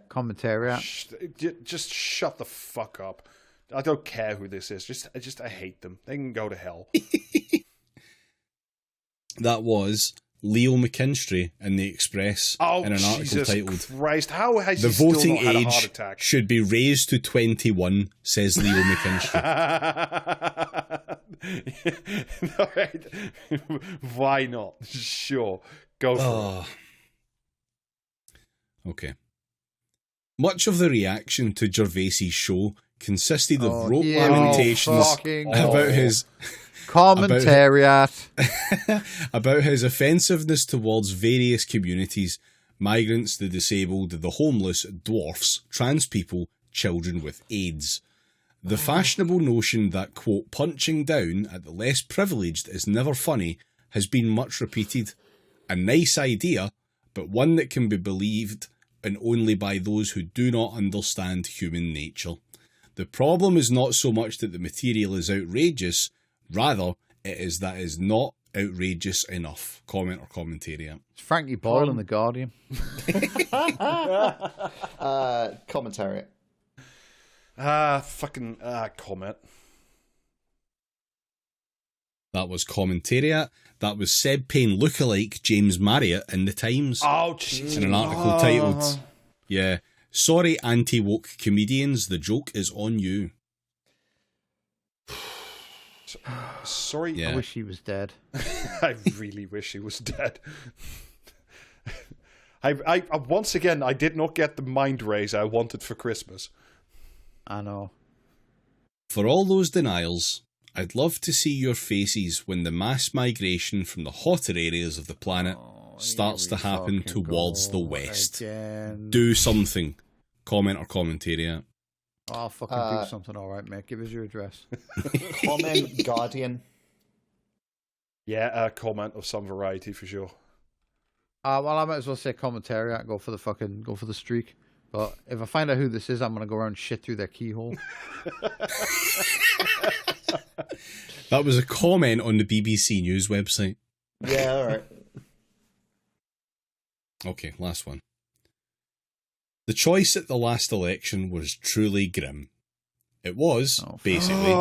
Speaker 4: Just shut the fuck up. I don't care who this is. I hate them. They can go to hell.
Speaker 1: That was Leo McKinstry in the Express in an article
Speaker 4: Jesus
Speaker 1: titled
Speaker 4: Christ, how has
Speaker 1: "The
Speaker 4: he still
Speaker 1: voting
Speaker 4: not had a heart
Speaker 1: age
Speaker 4: attack?
Speaker 1: should be raised to 21," says Leo McKinstry.
Speaker 4: All right. Why not? Sure. Go for it.
Speaker 1: Okay. Much of the reaction to Gervais's show consisted of rote lamentations about his
Speaker 3: commentariat
Speaker 1: about his offensiveness towards various communities: migrants, the disabled, the homeless, dwarfs, trans people, children with AIDS. The fashionable notion that, quote, punching down at the less privileged is never funny has been much repeated. A nice idea, but one that can be believed and only by those who do not understand human nature. The problem is not so much that the material is outrageous, rather it is that it is not outrageous enough. Comment or commentariat.
Speaker 3: It's Frankie Boyle in The Guardian.
Speaker 2: Commentariat.
Speaker 4: Comment.
Speaker 1: That was commentariat. That was Seb Payne lookalike James Marriott in The Times.
Speaker 4: Oh, jeez.
Speaker 1: In an article titled, "Sorry, anti-woke comedians, the joke is on you."
Speaker 4: Sorry.
Speaker 1: Yeah.
Speaker 3: I wish he was dead.
Speaker 4: I really wish he was dead. I once again, I did not get the mind raise I wanted for Christmas.
Speaker 3: I know.
Speaker 1: For all those denials, I'd love to see your faces when the mass migration from the hotter areas of the planet starts to happen towards the west.
Speaker 3: Again.
Speaker 1: Do something. Comment or commentariat.
Speaker 3: I'll fucking do something, all right, mate. Give us your address.
Speaker 2: Comment Guardian.
Speaker 4: Yeah, a comment of some variety for sure.
Speaker 3: Well, I might as well say commentariat. Go for the streak. But if I find out who this is, I'm gonna go around and shit through their keyhole.
Speaker 1: That was a comment on the BBC News website.
Speaker 2: Yeah, all right.
Speaker 1: Okay, last one. The choice at the last election was truly grim. It was, basically,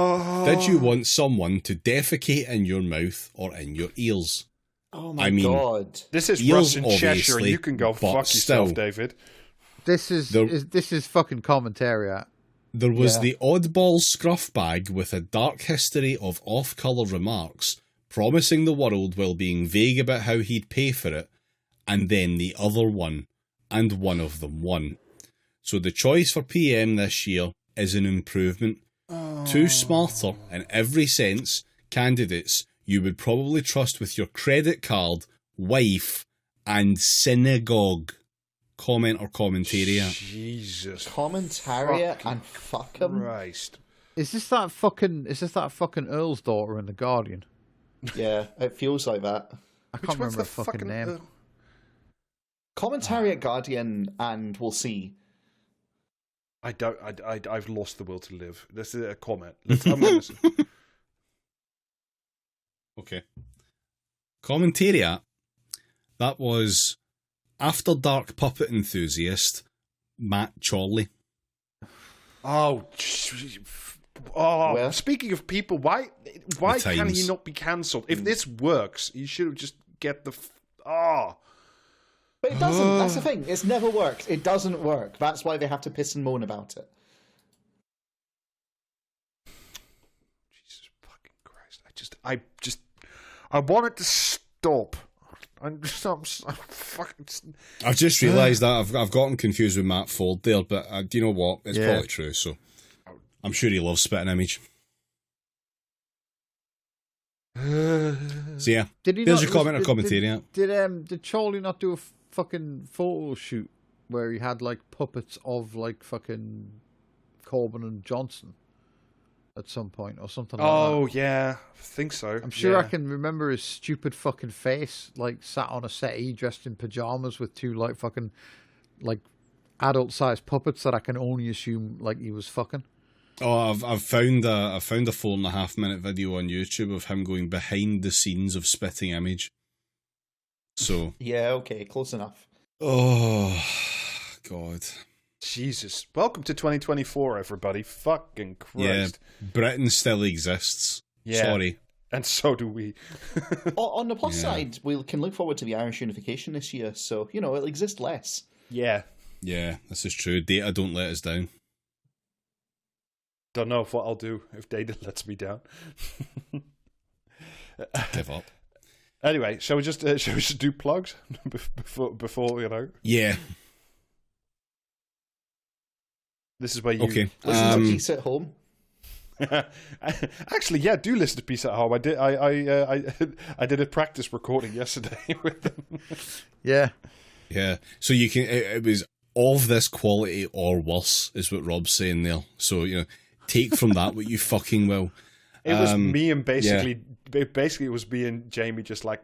Speaker 1: did you want someone to defecate in your mouth or in your ears?
Speaker 2: Oh my God.
Speaker 4: This is
Speaker 1: ears,
Speaker 4: Russian Cheshire, and you can go fuck yourself, David.
Speaker 3: This is fucking commentariat.
Speaker 1: There was the oddball scruff bag with a dark history of off-colour remarks, promising the world while being vague about how he'd pay for it, and then the other one, and one of them won. So the choice for PM this year is an improvement. Two smarter, in every sense, candidates you would probably trust with your credit card, wife, and synagogue. Comment or commentariat.
Speaker 4: Jesus.
Speaker 2: Commentariat and fuck him.
Speaker 4: Christ.
Speaker 3: Is this that fucking Earl's daughter in The Guardian?
Speaker 2: Yeah, it feels like that.
Speaker 3: I can't remember the fucking name.
Speaker 2: Commentariat Guardian, and we'll see.
Speaker 4: I've lost the will to live. This is a comment. I'm gonna listen.
Speaker 1: Okay. Commentariat. That was After Dark puppet enthusiast Matt Chorley.
Speaker 4: Well? Speaking of people, why can he not be cancelled? If this works, he should just get the.
Speaker 2: But it doesn't. That's the thing. It's never worked. It doesn't work. That's why they have to piss and moan about it.
Speaker 4: Jesus fucking Christ! I want it to stop. I'm fucking.
Speaker 1: I've just realised that I've gotten confused with Matt Ford there, but do you know what? It's probably true. So I'm sure he loves spitting image. So yeah, there's your comment or commentary.
Speaker 3: Did Charlie not do a fucking photo shoot where he had like puppets of like fucking Corbyn and Johnson at some point or something like that?
Speaker 4: Oh yeah, I think so.
Speaker 3: I'm sure I can remember his stupid fucking face, like sat on a settee dressed in pajamas with two like fucking like adult sized puppets that I can only assume like he was fucking.
Speaker 1: Oh, I've found a 4.5 minute video on YouTube of him going behind the scenes of spitting image. So
Speaker 2: yeah, okay, close enough.
Speaker 1: Oh God,
Speaker 4: Jesus! Welcome to 2024, everybody. Fucking Christ!
Speaker 1: Yeah, Britain still exists. Yeah. Sorry.
Speaker 4: And so do we.
Speaker 2: On the plus side, we can look forward to the Irish unification this year, so, it'll exist less.
Speaker 4: Yeah.
Speaker 1: Yeah, this is true. Data don't let us down.
Speaker 4: Don't know what I'll do if data lets me down.
Speaker 1: Give up.
Speaker 4: Anyway, shall we just do plugs before
Speaker 1: Yeah.
Speaker 4: This is where you
Speaker 2: listen to Peace at Home.
Speaker 4: Actually, yeah, do listen to Peace at Home. I did a practice recording yesterday with them.
Speaker 3: Yeah.
Speaker 1: So you can. It was of this quality or worse, is what Rob's saying there. So take from that what you fucking will.
Speaker 4: It was me and basically it was me and Jamie just like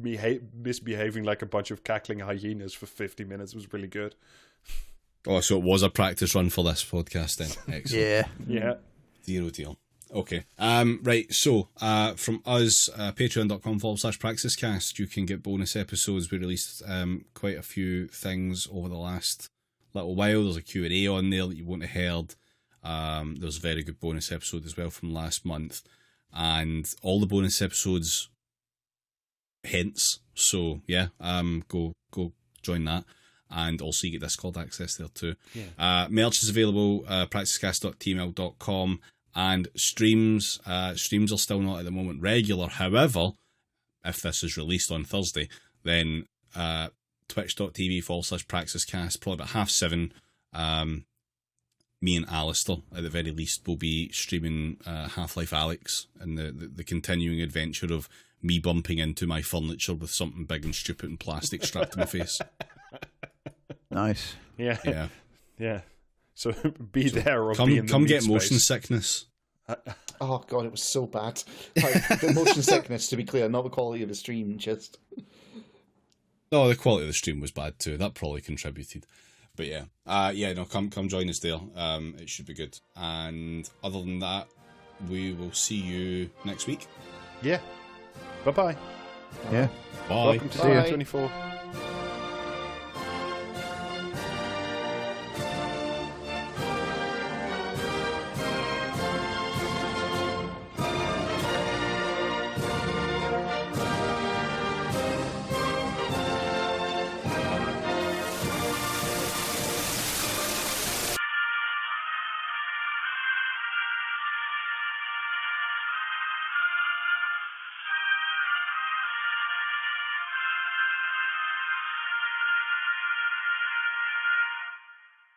Speaker 4: misbehaving like a bunch of cackling hyenas for 50 minutes. It was really good.
Speaker 1: Oh, so it was a practice run for this podcast then. Excellent.
Speaker 4: Yeah.
Speaker 1: Zero deal. Okay. Right. So, from us, patreon.com/praxiscast, you can get bonus episodes. We released quite a few things over the last little while. There's a Q&A on there that you won't have heard. There's a very good bonus episode as well from last month. And all the bonus episodes hence. So, yeah, go join that. And also you get Discord access there too.
Speaker 4: Yeah.
Speaker 1: Merch is available, praxiscast.tmail.com, and streams are still not at the moment regular. However, if this is released on Thursday, then twitch.tv/praxiscast, probably about 7:30, me and Alistair, at the very least, will be streaming Half-Life Alyx and the continuing adventure of me bumping into my furniture with something big and stupid and plastic strapped to my face.
Speaker 3: Nice.
Speaker 4: Yeah. So be there or be in the
Speaker 1: come
Speaker 4: meat
Speaker 1: get
Speaker 4: space.
Speaker 1: motion sickness.
Speaker 2: Oh god, it was so bad. The motion sickness, to be clear, not the quality of the stream. Just
Speaker 1: No, the quality of the stream was bad too. That probably contributed. But come join us there. It should be good. And other than that, we will see you next week.
Speaker 4: Yeah. Bye-bye.
Speaker 3: Yeah.
Speaker 1: Bye.
Speaker 4: Welcome to 2024.